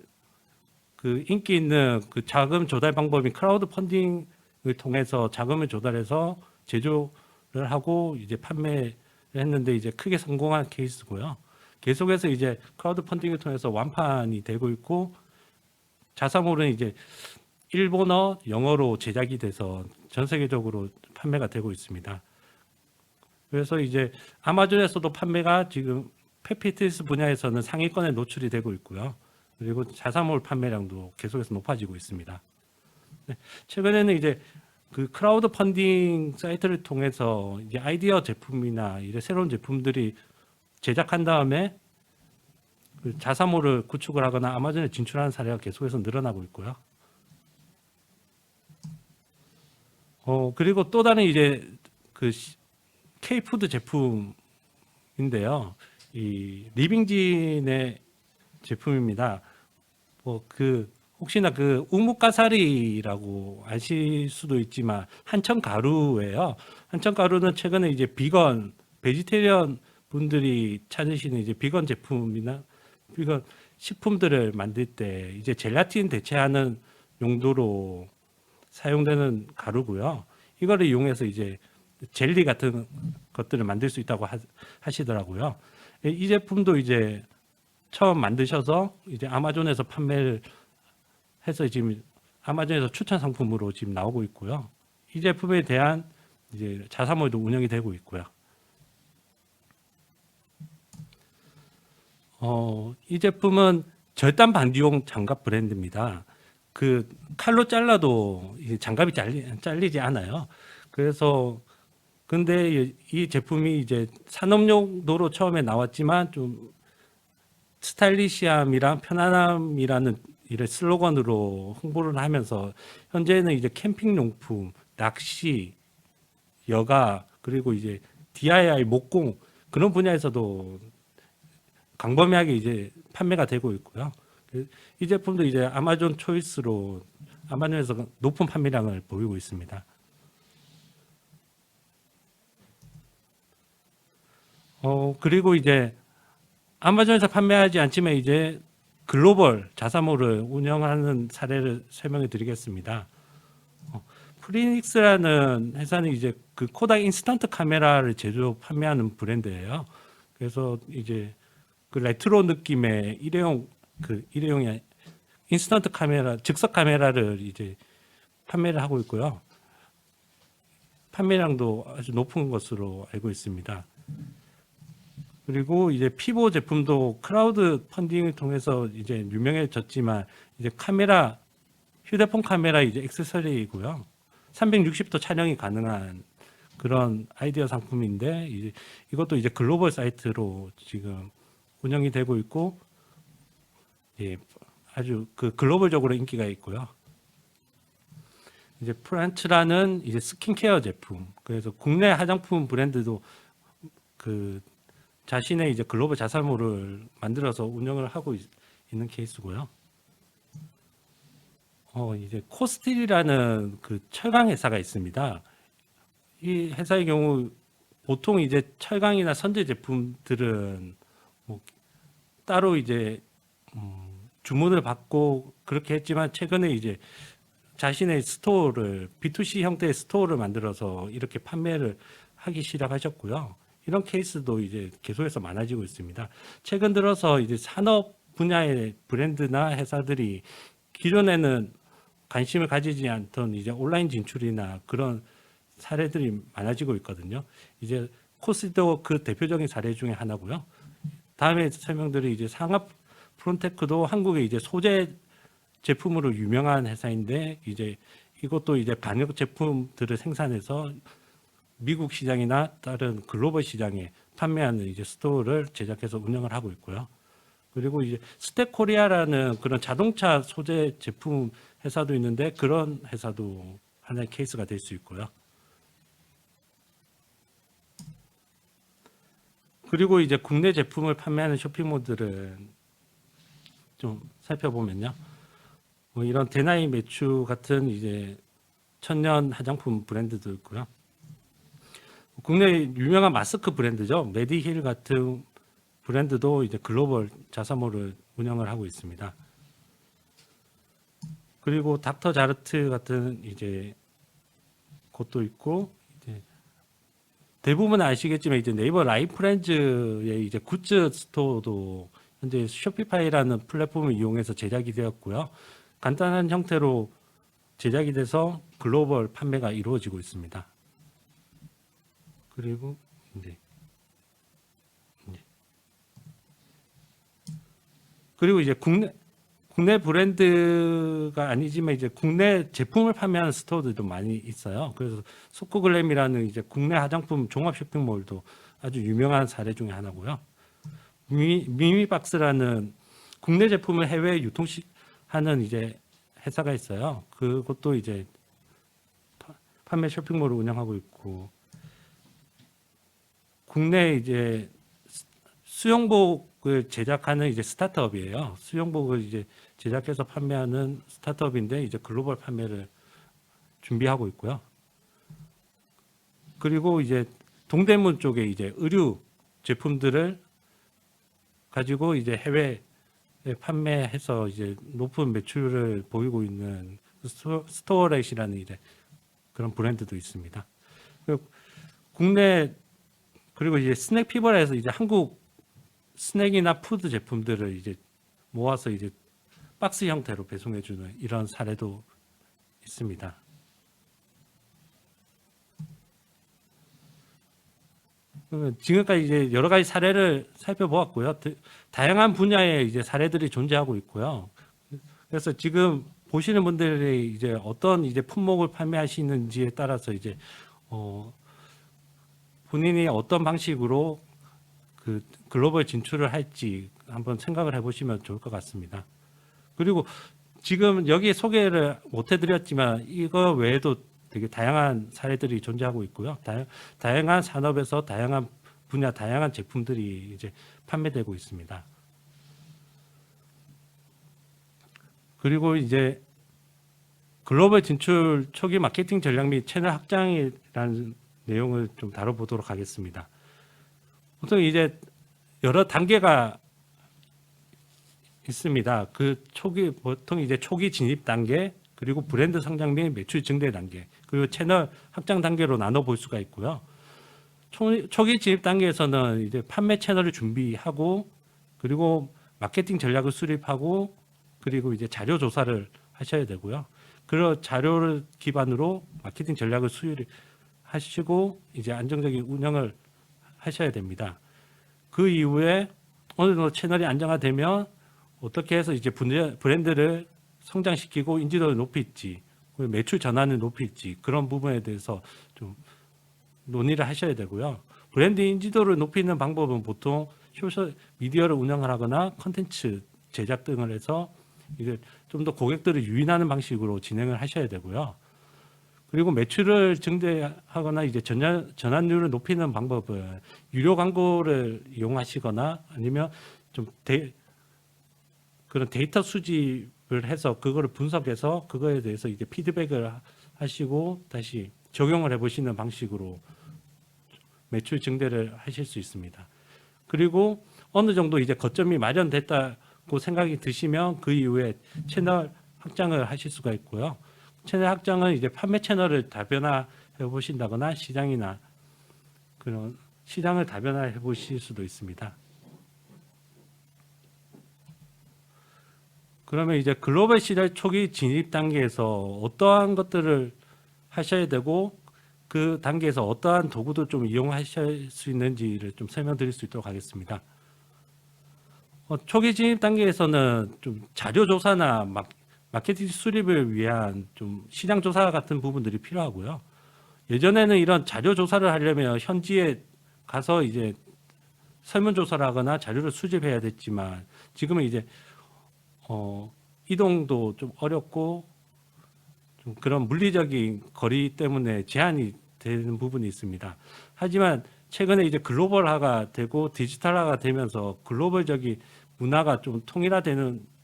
그 인기 있는 그 자금 조달 방법인 크라우드 펀딩을 통해서 자금을 조달해서 제조를 하고 이제 판매를 했는데 이제 크게 성공한 케이스고요. 계속해서 이제 크라우드 펀딩을 통해서 완판이 되고 있고 자사몰은 이제 일본어, 영어로 제작이 돼서 전 세계적으로 판매가 되고 있습니다. 그래서 이제 아마존에서도 판매가 지금 페피티스 분야에서는 상위권에 노출이 되고 있고요. 그리고 자사몰 판매량도 계속해서 높아지고 있습니다. 네, 최근에는 이제 그 크라우드 펀딩 사이트를 통해서 이제 아이디어 제품이나 이제 새로운 제품들이 제작한 다음에 그 자사몰을 구축을 하거나 아마존에 진출하는 사례가 계속해서 늘어나고 있고요. 그리고 또 다른 이제 그 K푸드 제품인데요. 이 리빙진의 제품입니다. 혹시나 그 우뭇가사리라고 아실 수도 있지만 한천 가루예요. 한천 가루는 최근에 이제 비건, 베지테리언 분들이 찾으시는 이제 비건 제품이나 비건 식품들을 만들 때 이제 젤라틴 대체하는 용도로 사용되는 가루고요. 이거를 이용해서 이제 젤리 같은 것들을 만들 수 있다고 하시더라고요. 이 제품도 이제 처음 만드셔서 이제 아마존에서 판매를 해서 지금 아마존에서 추천 상품으로 지금 나오고 있고요. 이 제품에 대한 이제 자사몰도 운영이 되고 있고요. 이 제품은 절단 반디용 장갑 브랜드입니다. 그 칼로 잘라도 이 장갑이 잘리지 않아요. 그래서 근데 이 제품이 이제 산업용도로 처음에 나왔지만 좀 스타일리시함이랑 편안함이라는 이런 슬로건으로 홍보를 하면서 현재는 이제 캠핑용품, 낚시, 여가 그리고 이제 DIY 목공 그런 분야에서도 광범위하게 이제 판매가 되고 있고요. 이 제품도 이제 아마존 초이스로 아마존에서 높은 판매량을 보이고 있습니다. 그리고 이제 아마존에서 판매하지 않지만 이제 글로벌 자사몰을 운영하는 사례를 설명해 드리겠습니다. 프리닉스라는 회사는 이제 그 코닥 인스턴트 카메라를 제조 판매하는 브랜드예요. 그래서 이제 그 레트로 느낌의 일회용이 인스턴트 카메라, 즉석 카메라를 이제 판매를 하고 있고요. 판매량도 아주 높은 것으로 알고 있습니다. 그리고 이제 피보 제품도 크라우드 펀딩을 통해서 이제 유명해졌지만 이제 카메라, 휴대폰 카메라 이제 액세서리이고요. 360도 촬영이 가능한 그런 아이디어 상품인데 이제 이것도 이제 글로벌 사이트로 지금 운영이 되고 있고 예, 아주 그 글로벌적으로 인기가 있고요. 이제 프란츠라는 이제 스킨케어 제품. 그래서 국내 화장품 브랜드도 그 자신의 이제 글로벌 자사몰을 만들어서 운영을 하고 있는 케이스고요. 이제 코스틸이라는 그 철강 회사가 있습니다. 이 회사의 경우 보통 이제 철강이나 선제 제품들은 뭐 따로 이제 주문을 받고 그렇게 했지만 최근에 이제 자신의 스토어를 B2C 형태의 스토어를 만들어서 이렇게 판매를 하기 시작하셨고요. 이런 케이스도 이제 계속해서 많아지고 있습니다. 최근 들어서 이제 산업 분야의 브랜드나 회사들이 기존에는 관심을 가지지 않던 이제 온라인 진출이나 그런 사례들이 많아지고 있거든요. 이제 코스도 그 대표적인 사례 중에 하나고요. 다음에 설명드릴 이제 상업 프론테크도 한국의 이제 소재 제품으로 유명한 회사인데 이제 이것도 이제 방역 제품들을 생산해서 미국 시장이나 다른 글로벌 시장에 판매하는 이제 스토어를 제작해서 운영을 하고 있고요. 그리고 이제 스택코리아라는 그런 자동차 소재 제품 회사도 있는데 그런 회사도 하나의 케이스가 될 수 있고요. 그리고 이제 국내 제품을 판매하는 쇼핑몰들은 좀 살펴보면요. 뭐 이런 데나이 매추 같은 이제 천년 화장품 브랜드도 있고요. 국내 유명한 마스크 브랜드죠. 메디힐 같은 브랜드도 이제 글로벌 자사몰을 운영을 하고 있습니다. 그리고 닥터 자르트 같은 이제 곳도 있고 이제 대부분 아시겠지만 이제 네이버 라이프렌즈의 이제 굿즈 스토어도 현재 쇼피파이라는 플랫폼을 이용해서 제작이 되었고요. 간단한 형태로 제작이 돼서 글로벌 판매가 이루어지고 있습니다. 그리고 이제 그리고 이제 국내 브랜드가 아니지만 이제 국내 제품을 판매하는 스토어들도 많이 있어요. 그래서 소코글램이라는 이제 국내 화장품 종합 쇼핑몰도 아주 유명한 사례 중에 하나고요. 미미박스라는 국내 제품을 해외 유통하는 이제 회사가 있어요. 그것도 이제 판매 쇼핑몰을 운영하고 있고, 국내 이제 수영복을 제작하는 이제 스타트업이에요. 수영복을 이제 제작해서 판매하는 스타트업인데 이제 글로벌 판매를 준비하고 있고요. 그리고 이제 동대문 쪽에 이제 의류 제품들을 가지고 이제 해외에 판매해서 이제 높은 매출을 보이고 있는 스토어렛이라는 이제 그런 브랜드도 있습니다. 국내 그리고 이제 스낵 피버에서 이제 한국 스낵이나 푸드 제품들을 이제 모아서 이제 박스 형태로 배송해주는 이런 사례도 있습니다. 지금까지 이제 여러 가지 사례를 살펴보았고요. 다양한 분야의 이제 사례들이 존재하고 있고요. 그래서 지금 보시는 분들이 이제 어떤 이제 품목을 판매하시는지에 따라서 이제 본인이 어떤 방식으로 그 글로벌 진출을 할지 한번 생각을 해보시면 좋을 것 같습니다. 그리고 지금 여기 소개를 못 해드렸지만 이거 외에도 되게 다양한 사례들이 존재하고 있고요. 다양한 산업에서 다양한 분야, 다양한 제품들이 이제 판매되고 있습니다. 그리고 이제 글로벌 진출 초기 마케팅 전략 및 채널 확장이라는 내용을 좀 다뤄보도록 하겠습니다. 보통 이제 여러 단계가 있습니다. 그 보통 이제 초기 진입 단계, 그리고 브랜드 성장 및 매출 증대 단계, 그리고 채널 확장 단계로 나눠 볼 수가 있고요. 초기 진입 단계에서는 이제 판매 채널을 준비하고, 그리고 마케팅 전략을 수립하고, 그리고 이제 자료 조사를 하셔야 되고요. 그런 자료를 기반으로 마케팅 전략을 수립하시고 이제 안정적인 운영을 하셔야 됩니다. 그 이후에 어느 정도 채널이 안정화되면 어떻게 해서 이제 브랜드를 성장시키고 인지도를 높일지, 매출 전환을 높일지, 그런 부분에 대해서 좀 논의를 하셔야 되고요. 브랜드 인지도를 높이는 방법은 보통 소셜 미디어를 운영을 하거나 컨텐츠 제작 등을 해서 이제 좀 더 고객들을 유인하는 방식으로 진행을 하셔야 되고요. 그리고 매출을 증대하거나 이제 전환율을 높이는 방법은 유료 광고를 이용하시거나 아니면 좀 그런 데이터 수집을 해서 그거를 분석해서 그거에 대해서 이제 피드백을 하시고 다시 적용을 해보시는 방식으로 매출 증대를 하실 수 있습니다. 그리고 어느 정도 이제 거점이 마련됐다고 생각이 드시면 그 이후에 채널 확장을 하실 수가 있고요. 채널 확장은 이제 판매 채널을 다변화해 보신다거나 시장이나 그런 시장을 다변화해 보실 수도 있습니다. 그러면 이제 글로벌 시장 초기 진입 단계에서 어떠한 것들을 하셔야 되고 그 단계에서 어떠한 도구도 좀 이용하실 수 있는지를 좀 설명드릴 수 있도록 하겠습니다. 초기 진입 단계에서는 좀 자료 조사나 마케팅 수립을 위한 좀 시장 조사 같은 부분들이 필요하고요. 예전에는 이런 자료 조사를 하려면 현지에 가서 이제 설문조사를 하거나 자료를 수집해야 됐지만 지금은 이제 이동도 좀 어렵고 좀 그런 물리적인 거리 때문에 제한이 되는 부분이 있습니다. 하지만 최근에 이제 글로벌화가 되고 디지털화가 되면서 글로벌적인 문화가 좀 통일화되는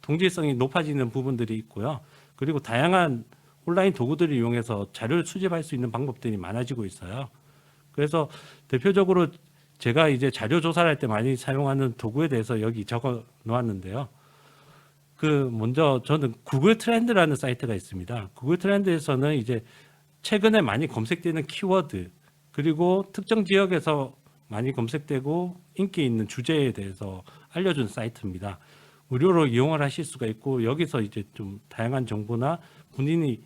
동질성이 높아지는 부분들이 있고요. 그리고 다양한 온라인 도구들을 이용해서 자료를 수집할 수 있는 방법들이 많아지고 있어요. 그래서 대표적으로 제가 이제 자료 조사를 할 때 많이 사용하는 도구에 대해서 여기 적어 놓았는데요. 먼저 저는 구글 트렌드라는 사이트가 있습니다. 구글 트렌드에서는 이제 최근에 많이 검색되는 키워드, 그리고 특정 지역에서 많이 검색되고 인기 있는 주제에 대해서 알려준 사이트입니다. 무료로 이용을 하실 수가 있고 여기서 이제 좀 다양한 정보나 본인이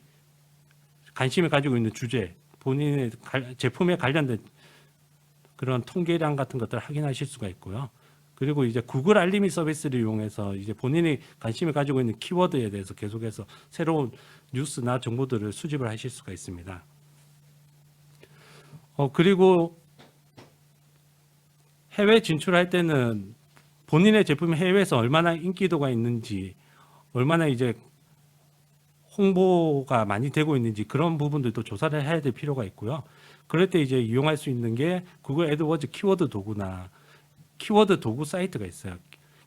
관심을 가지고 있는 주제, 본인의 제품에 관련된 그런 통계량 같은 것들을 확인하실 수가 있고요. 그리고 이제 구글 알림이 서비스를 이용해서 이제 본인이 관심을 가지고 있는 키워드에 대해서 계속해서 새로운 뉴스나 정보들을 수집을 하실 수가 있습니다. 그리고 해외 진출할 때는 본인의 제품이 해외에서 얼마나 인기도가 있는지, 얼마나 이제 홍보가 많이 되고 있는지 그런 부분들도 조사를 해야 될 필요가 있고요. 그럴 때 이제 이용할 수 있는 게 구글 애드워즈 키워드 도구나 키워드 도구 사이트가 있어요.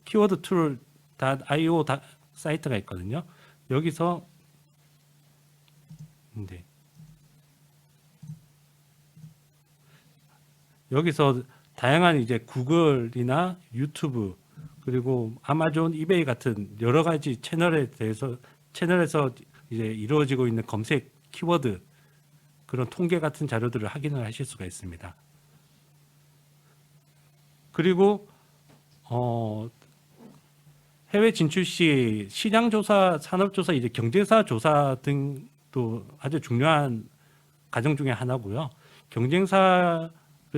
키워드 툴.io 사이트가 있거든요. 여기서 여기서 다양한 이제 구글이나 유튜브 그리고 아마존, 이베이 같은 여러 가지 채널에서 이제 이루어지고 있는 검색 키워드 그런 통계 같은 자료들을 확인을 하실 수가 있습니다. 그리고 해외 진출 시 시장 조사, 산업 조사, 이제 경쟁사 조사 등도 아주 중요한 과정 중에 하나고요. 경쟁사를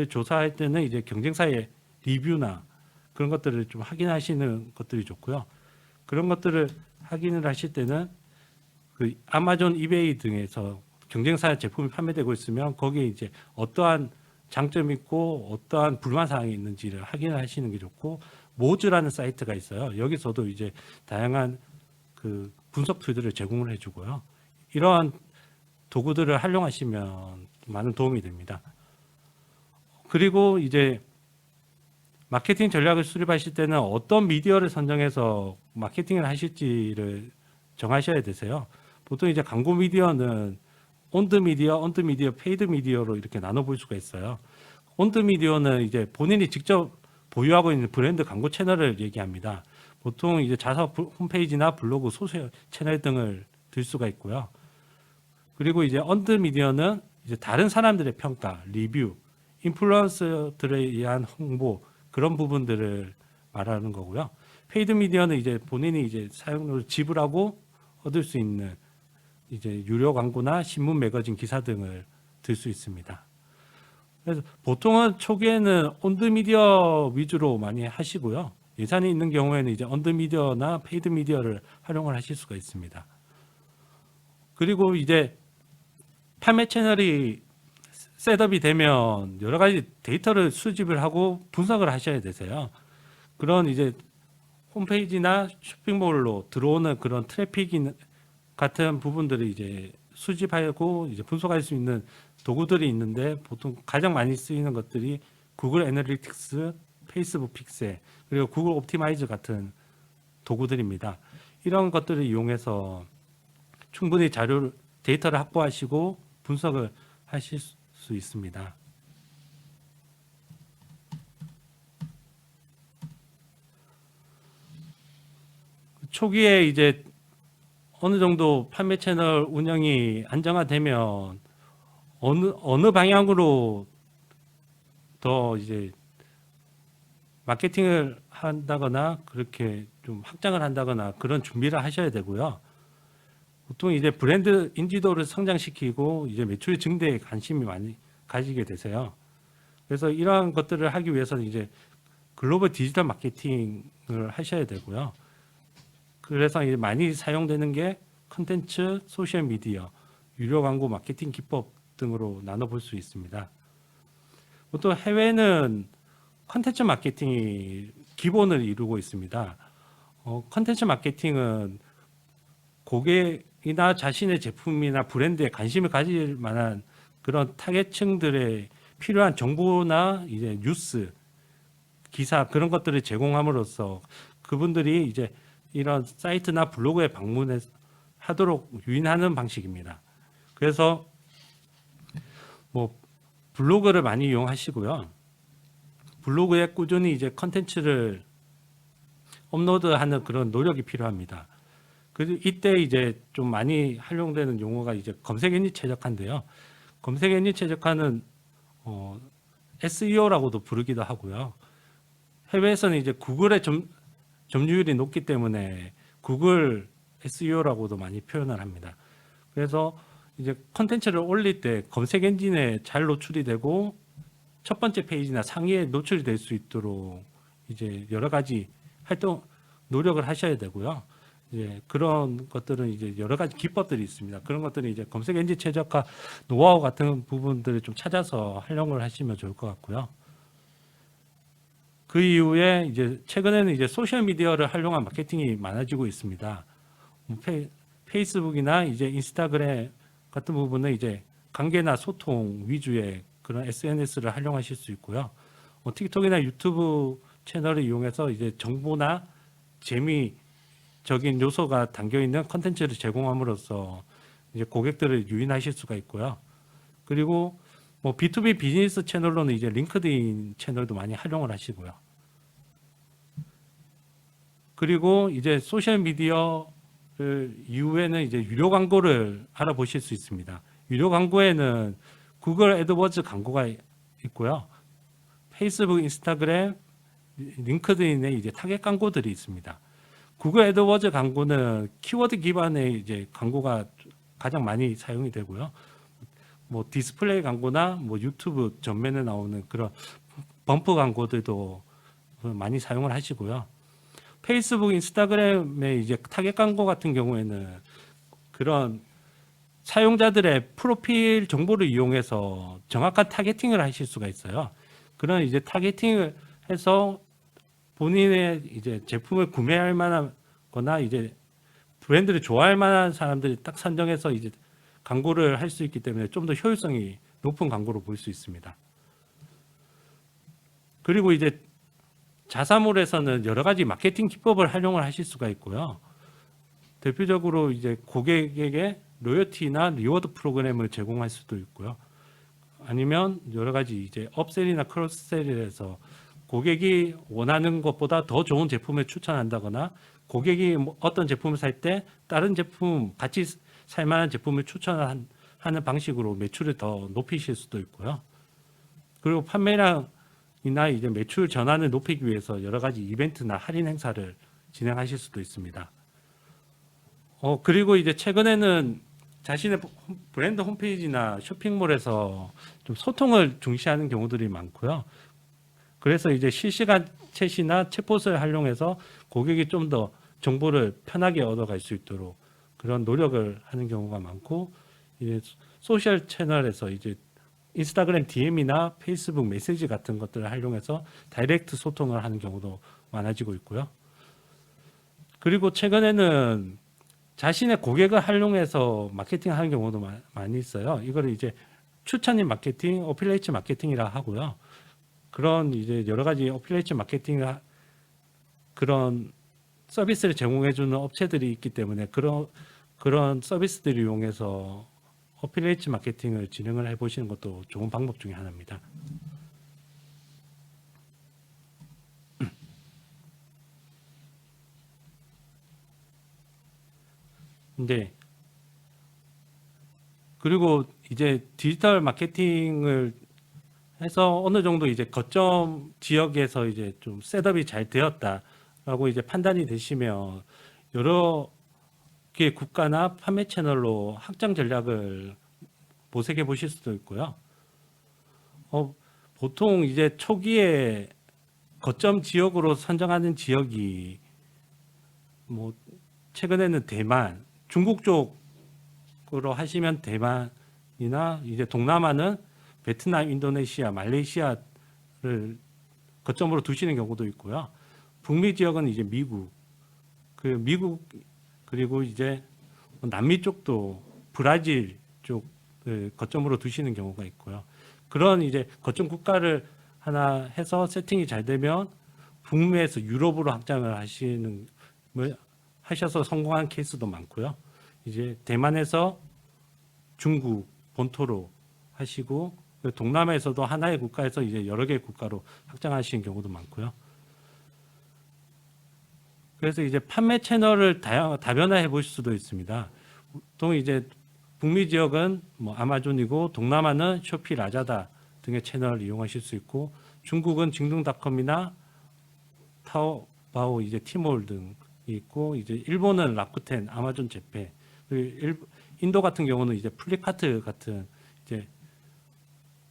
조사할 때는 이제 경쟁사의 리뷰나 그런 것들을 좀 확인하시는 것들이 좋고요. 그런 것들을 확인을 하실 때는 그 아마존, 이베이 등에서 경쟁사 제품이 판매되고 있으면 거기에 이제 어떠한 장점이 있고 어떠한 불만 사항이 있는지를 확인을 하시는 게 좋고, 모즈라는 사이트가 있어요. 여기서도 이제 다양한 그 분석 툴들을 제공을 해주고요. 이러한 도구들을 활용하시면 많은 도움이 됩니다. 그리고 이제 마케팅 전략을 수립하실 때는 어떤 미디어를 선정해서 마케팅을 하실지를 정하셔야 되세요. 보통 이제 광고 미디어는 온드 미디어, 페이드 미디어로 이렇게 나눠볼 수가 있어요. 온드 미디어는 이제 본인이 직접 보유하고 있는 브랜드 광고 채널을 얘기합니다. 보통 이제 자사 홈페이지나 블로그, 소셜 채널 등을 들 수가 있고요. 그리고 이제 언드 미디어는 이제 다른 사람들의 평가, 리뷰, 인플루언서들에 의한 홍보 그런 부분들을 말하는 거고요. 페이드 미디어는 이제 본인이 이제 사용료를 지불하고 얻을 수 있는 이제 유료 광고나 신문, 매거진 기사 등을 들 수 있습니다. 그래서 보통은 초기에는 온드 미디어 위주로 많이 하시고요. 예산이 있는 경우에는 이제 언드 미디어나 페이드 미디어를 활용을 하실 수가 있습니다. 그리고 이제 판매 채널이 셋업이 되면 여러 가지 데이터를 수집을 하고 분석을 하셔야 되세요. 그런 이제 홈페이지나 쇼핑몰로 들어오는 그런 트래픽 같은 부분들을 이제 수집하고 이제 분석할 수 있는 도구들이 있는데, 보통 가장 많이 쓰이는 것들이 구글 애널리틱스, 페이스북 픽셀, 그리고 구글 옵티마이즈 같은 도구들입니다. 이런 것들을 이용해서 충분히 데이터를 확보하시고 분석을 하실 수 있습니다. 초기에 이제 어느 정도 판매 채널 운영이 안정화되면 어느 방향으로 더 이제 마케팅을 한다거나 그렇게 좀 확장을 한다거나 그런 준비를 하셔야 되고요. 보통 이제 브랜드 인지도를 성장시키고 이제 매출 증대에 관심이 많이 가지게 되세요. 그래서 이러한 것들을 하기 위해서는 이제 글로벌 디지털 마케팅을 하셔야 되고요. 그래서 이제 많이 사용되는 게 컨텐츠, 소셜 미디어, 유료 광고 마케팅 기법 등으로 나눠볼 수 있습니다. 보통 해외는 컨텐츠 마케팅이 기본을 이루고 있습니다. 컨텐츠 마케팅은 고객이나 자신의 제품이나 브랜드에 관심을 가질 만한 그런 타겟층들의 필요한 정보나 이제 뉴스, 기사 그런 것들을 제공함으로써 그분들이 이제 이런 사이트나 블로그에 방문하도록 유인하는 방식입니다. 그래서 뭐 블로그를 많이 이용하시고요. 블로그에 꾸준히 이제 컨텐츠를 업로드하는 그런 노력이 필요합니다. 그리고 이때 이제 좀 많이 활용되는 용어가 이제 검색 엔진 최적화인데요. 검색 엔진 최적화는 SEO라고도 부르기도 하고요. 해외에서는 이제 구글의 점유율이 높기 때문에 구글 SEO라고도 많이 표현을 합니다. 그래서 이제 컨텐츠를 올릴 때 검색 엔진에 잘 노출이 되고 첫 번째 페이지나 상위에 노출이 될 수 있도록 이제 여러 가지 활동 노력을 하셔야 되고요. 이제 그런 것들은 이제 여러 가지 기법들이 있습니다. 그런 것들은 이제 검색 엔진 최적화 노하우 같은 부분들을 좀 찾아서 활용을 하시면 좋을 것 같고요. 그 이후에 이제 최근에는 이제 소셜 미디어를 활용한 마케팅이 많아지고 있습니다. 페이스북이나 이제 인스타그램 같은 부분은 이제 관계나 소통 위주의 그런 SNS를 활용하실 수 있고요. 틱톡이나 유튜브 채널을 이용해서 이제 정보나 재미적인 요소가 담겨 있는 컨텐츠를 제공함으로써 이제 고객들을 유인하실 수가 있고요. 그리고 뭐 B2B 비즈니스 채널로는 이제 링크드인 채널도 많이 활용을 하시고요. 그리고 이제 소셜 미디어를 이후에는 이제 유료 광고를 알아보실 수 있습니다. 유료 광고에는 구글 애드워즈 광고가 있고요. 페이스북, 인스타그램, 링크드인에 이제 타겟 광고들이 있습니다. 구글 애드워즈 광고는 키워드 기반의 이제 광고가 가장 많이 사용이 되고요. 뭐 디스플레이 광고나 뭐 유튜브 전면에 나오는 그런 범프 광고들도 많이 사용을 하시고요. 페이스북, 인스타그램의 이제 타겟 광고 같은 경우에는 그런 사용자들의 프로필 정보를 이용해서 정확한 타겟팅을 하실 수가 있어요. 그런 이제 타겟팅을 해서 본인의 이제 제품을 구매할 만하거나 이제 브랜드를 좋아할 만한 사람들이 딱 선정해서 이제 광고를 할 수 있기 때문에 좀 더 효율성이 높은 광고로 볼 수 있습니다. 그리고 이제 자사몰에서는 여러 가지 마케팅 기법을 활용을 하실 수가 있고요. 대표적으로 이제 고객에게 로열티나 리워드 프로그램을 제공할 수도 있고요. 아니면 여러 가지 이제 업셀이나 크로스셀에서 고객이 원하는 것보다 더 좋은 제품을 추천한다거나 고객이 어떤 제품을 살 때 다른 제품 같이 살 만한 제품을 추천하는 방식으로 매출을 더 높이실 수도 있고요. 그리고 판매량이나 이제 매출 전환을 높이기 위해서 여러 가지 이벤트나 할인 행사를 진행하실 수도 있습니다. 그리고 이제 최근에는 자신의 브랜드 홈페이지나 쇼핑몰에서 좀 소통을 중시하는 경우들이 많고요. 그래서 이제 실시간 챗이나 챗봇을 활용해서 고객이 좀 더 정보를 편하게 얻어갈 수 있도록 그런 노력을 하는 경우가 많고, 이제 소셜 채널에서 이제 인스타그램 DM이나 페이스북 메시지 같은 것들을 활용해서 다이렉트 소통을 하는 경우도 많아지고 있고요. 그리고 최근에는 자신의 고객을 활용해서 마케팅하는 경우도 많이 있어요. 이거를 이제 추천인 마케팅, 어필레이트 마케팅이라 하고요. 그런 이제 여러 가지 어필레이트 마케팅 그런 서비스를 제공해주는 업체들이 있기 때문에 그런 서비스들을 이용해서 어필레이트 마케팅을 진행을 해보시는 것도 좋은 방법 중에 하나입니다. 근데 그리고 이제 디지털 마케팅을 해서 어느 정도 이제 거점 지역에서 이제 좀 셋업이 잘 되었다라고 이제 판단이 되시면 여러 개 국가나 판매 채널로 확장 전략을 모색해 보실 수도 있고요. 보통 이제 초기에 거점 지역으로 선정하는 지역이 뭐 최근에는 대만, 중국 쪽으로 하시면 대만이나 이제 동남아는 베트남, 인도네시아, 말레이시아를 거점으로 두시는 경우도 있고요. 북미 지역은 이제 미국, 그리고 이제 남미 쪽도 브라질 쪽을 거점으로 두시는 경우가 있고요. 그런 이제 거점 국가를 하나 해서 세팅이 잘 되면 북미에서 유럽으로 확장을 하셔서 성공한 케이스도 많고요. 이제 대만에서 중국 본토로 하시고 동남아에서도 하나의 국가에서 이제 여러 개의 국가로 확장하시는 경우도 많고요. 그래서 이제 판매 채널을 다변화해 보실 수도 있습니다. 보통 이제 북미 지역은 뭐 아마존이고 동남아는 쇼피, 라자다 등의 채널을 이용하실 수 있고, 중국은 징둥닷컴이나 타오바오, 이제 티몰 등이 있고, 이제 일본은 라쿠텐, 아마존 재패, 그리고 인도 같은 경우는 이제 플리카트 같은 이제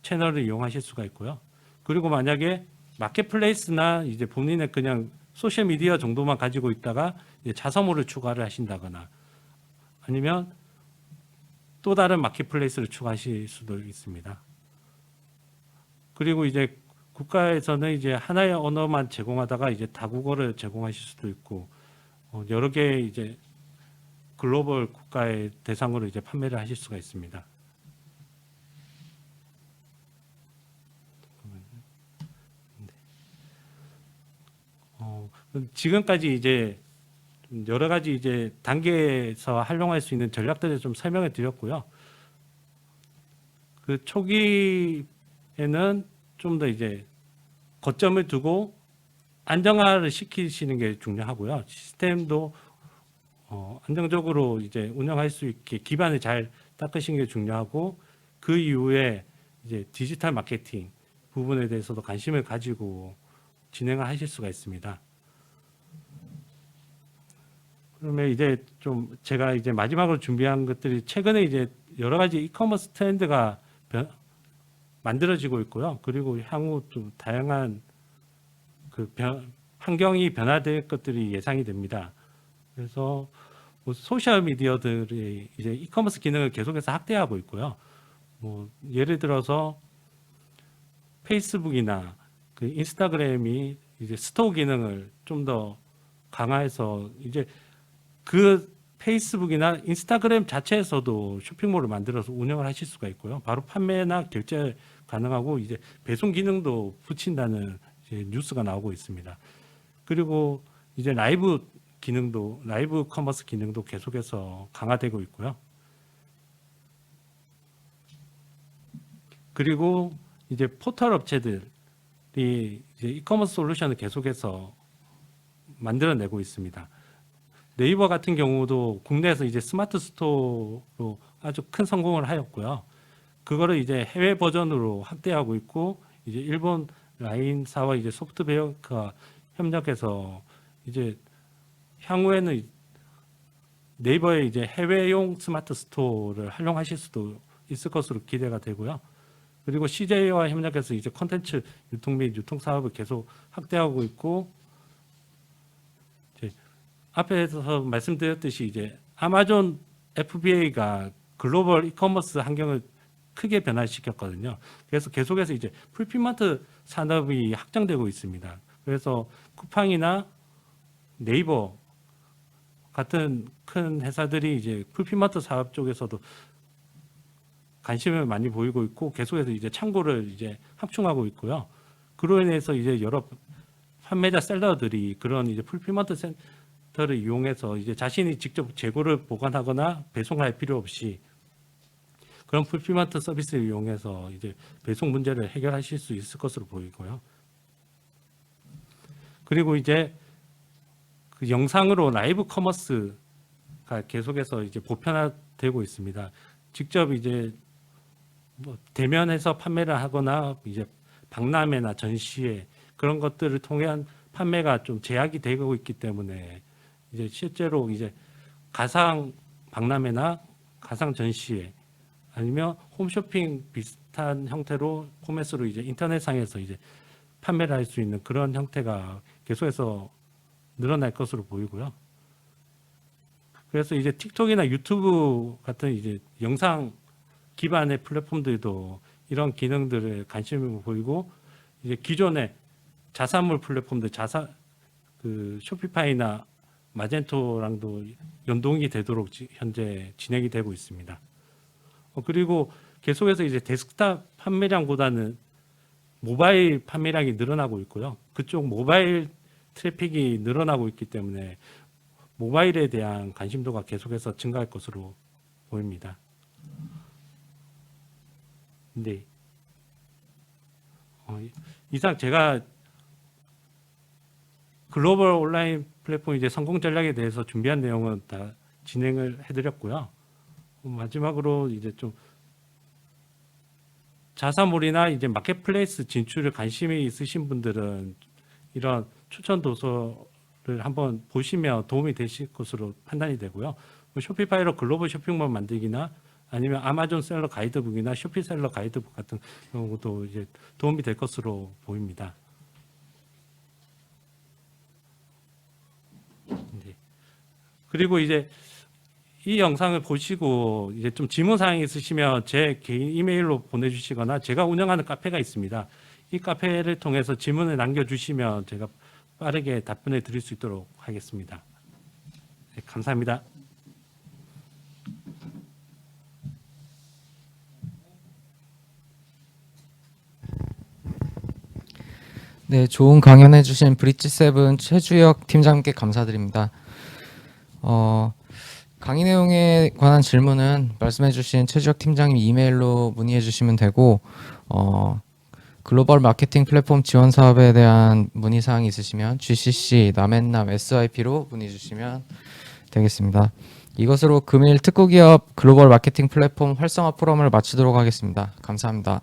채널을 이용하실 수가 있고요. 그리고 만약에 마켓플레이스나 이제 본인의 그냥 소셜 미디어 정도만 가지고 있다가 이제 자사모를 추가를 하신다거나 아니면 또 다른 마켓플레이스를 추가하실 수도 있습니다. 그리고 이제 국가에서는 이제 하나의 언어만 제공하다가 이제 다국어를 제공하실 수도 있고, 여러 개의 이제 글로벌 국가의 대상으로 이제 판매를 하실 수가 있습니다. 지금까지 이제 여러 가지 이제 단계에서 활용할 수 있는 전략들을 좀 설명해 드렸고요. 그 초기에는 좀 더 이제 거점을 두고 안정화를 시키시는 게 중요하고요. 시스템도 안정적으로 이제 운영할 수 있게 기반을 잘 닦으시는 게 중요하고, 그 이후에 이제 디지털 마케팅 부분에 대해서도 관심을 가지고 진행을 하실 수가 있습니다. 그러면 이제 좀 제가 이제 마지막으로 준비한 것들이 최근에 이제 여러 가지 이커머스 트렌드가 만들어지고 있고요. 그리고 향후 좀 다양한 그 환경이 변화될 것들이 예상이 됩니다. 그래서 뭐 소셜 미디어들이 이제 이커머스 기능을 계속해서 확대하고 있고요. 뭐 예를 들어서 페이스북이나 그 인스타그램이 이제 스토어 기능을 좀 더 강화해서 이제 그 페이스북이나 인스타그램 자체에서도 쇼핑몰을 만들어서 운영을 하실 수가 있고요. 바로 판매나 결제 가능하고 이제 배송 기능도 붙인다는 이제 뉴스가 나오고 있습니다. 그리고 이제 라이브 커머스 기능도 계속해서 강화되고 있고요. 그리고 이제 포털 업체들이 이제 이커머스 솔루션을 계속해서 만들어내고 있습니다. 네이버 같은 경우도 국내에서 이제 스마트 스토어로 아주 큰 성공을 하였고요. 그거를 이제 해외 버전으로 확대하고 있고, 이제 일본 라인사와 이제 소프트뱅크가 협력해서 이제 향후에는 네이버의 이제 해외용 스마트 스토어를 활용하실 수도 있을 것으로 기대가 되고요. 그리고 CJ와 협력해서 이제 콘텐츠 유통 및 유통 사업을 계속 확대하고 있고, 앞에서 말씀드렸듯이 이제 아마존 FBA가 글로벌 이커머스 환경을 크게 변화시켰거든요. 그래서 계속해서 이제 풀피먼트 산업이 확장되고 있습니다. 그래서 쿠팡이나 네이버 같은 큰 회사들이 이제 풀피먼트 사업 쪽에서도 관심을 많이 보이고 있고, 계속해서 이제 창고를 이제 확충하고 있고요. 그로 인해서 이제 여러 판매자 셀러들이 그런 이제 풀피먼트 센터를 이용해서 이제 자신이 직접 재고를 보관하거나 배송할 필요 없이 그런 풀피먼트 서비스를 이용해서 이제 배송 문제를 해결하실 수 있을 것으로 보이고요. 그리고 이제 그 영상으로 라이브 커머스가 계속해서 이제 보편화되고 있습니다. 직접 이제 뭐 대면에서 판매를 하거나 이제 박람회나 전시회 그런 것들을 통한 판매가 좀 제약이 되고 있기 때문에 이제 실제로 이제 가상 박람회나 가상 전시회 아니면 홈쇼핑 비슷한 형태로 포맷으로 이제 인터넷상에서 이제 판매를 할 수 있는 그런 형태가 계속해서 늘어날 것으로 보이고요. 그래서 이제 틱톡이나 유튜브 같은 이제 영상 기반의 플랫폼들도 이런 기능들을 관심을 보이고, 이제 기존의 자사몰 플랫폼들 그 쇼피파이나 마젠토랑도 연동이 되도록 현재 진행이 되고 있습니다. 그리고 계속해서 이제 데스크탑 판매량보다는 모바일 판매량이 늘어나고 있고요. 그쪽 모바일 트래픽이 늘어나고 있기 때문에 모바일에 대한 관심도가 계속해서 증가할 것으로 보입니다. 네. 이상 제가 글로벌 온라인 플랫폼 이제 성공 전략에 대해서 준비한 내용은 다 진행을 해드렸고요. 마지막으로 이제 좀 자사몰이나 이제 마켓플레이스 진출에 관심이 있으신 분들은 이런 추천 도서를 한번 보시면 도움이 되실 것으로 판단이 되고요. 뭐 쇼피파이로 글로벌 쇼핑몰 만들기나 아니면 아마존 셀러 가이드북이나 쇼피셀러 가이드북 같은 경우도 이제 도움이 될 것으로 보입니다. 네. 그리고 이제 이 영상을 보시고 이제 좀 질문 사항이 있으시면 제 개인 이메일로 보내주시거나 제가 운영하는 카페가 있습니다. 이 카페를 통해서 질문을 남겨주시면 제가 빠르게 답변을 드릴 수 있도록 하겠습니다. 네, 감사합니다. 네, 좋은 강연해주신 브릿지7 최주혁 팀장님께 감사드립니다. 강의 내용에 관한 질문은 말씀해주신 최주혁 팀장님 이메일로 문의해주시면 되고, 글로벌 마케팅 플랫폼 지원 사업에 대한 문의 사항이 있으시면 GCC, 남앤남, SIP로 문의 주시면 되겠습니다. 이것으로 금일 특구기업 글로벌 마케팅 플랫폼 활성화 포럼을 마치도록 하겠습니다. 감사합니다.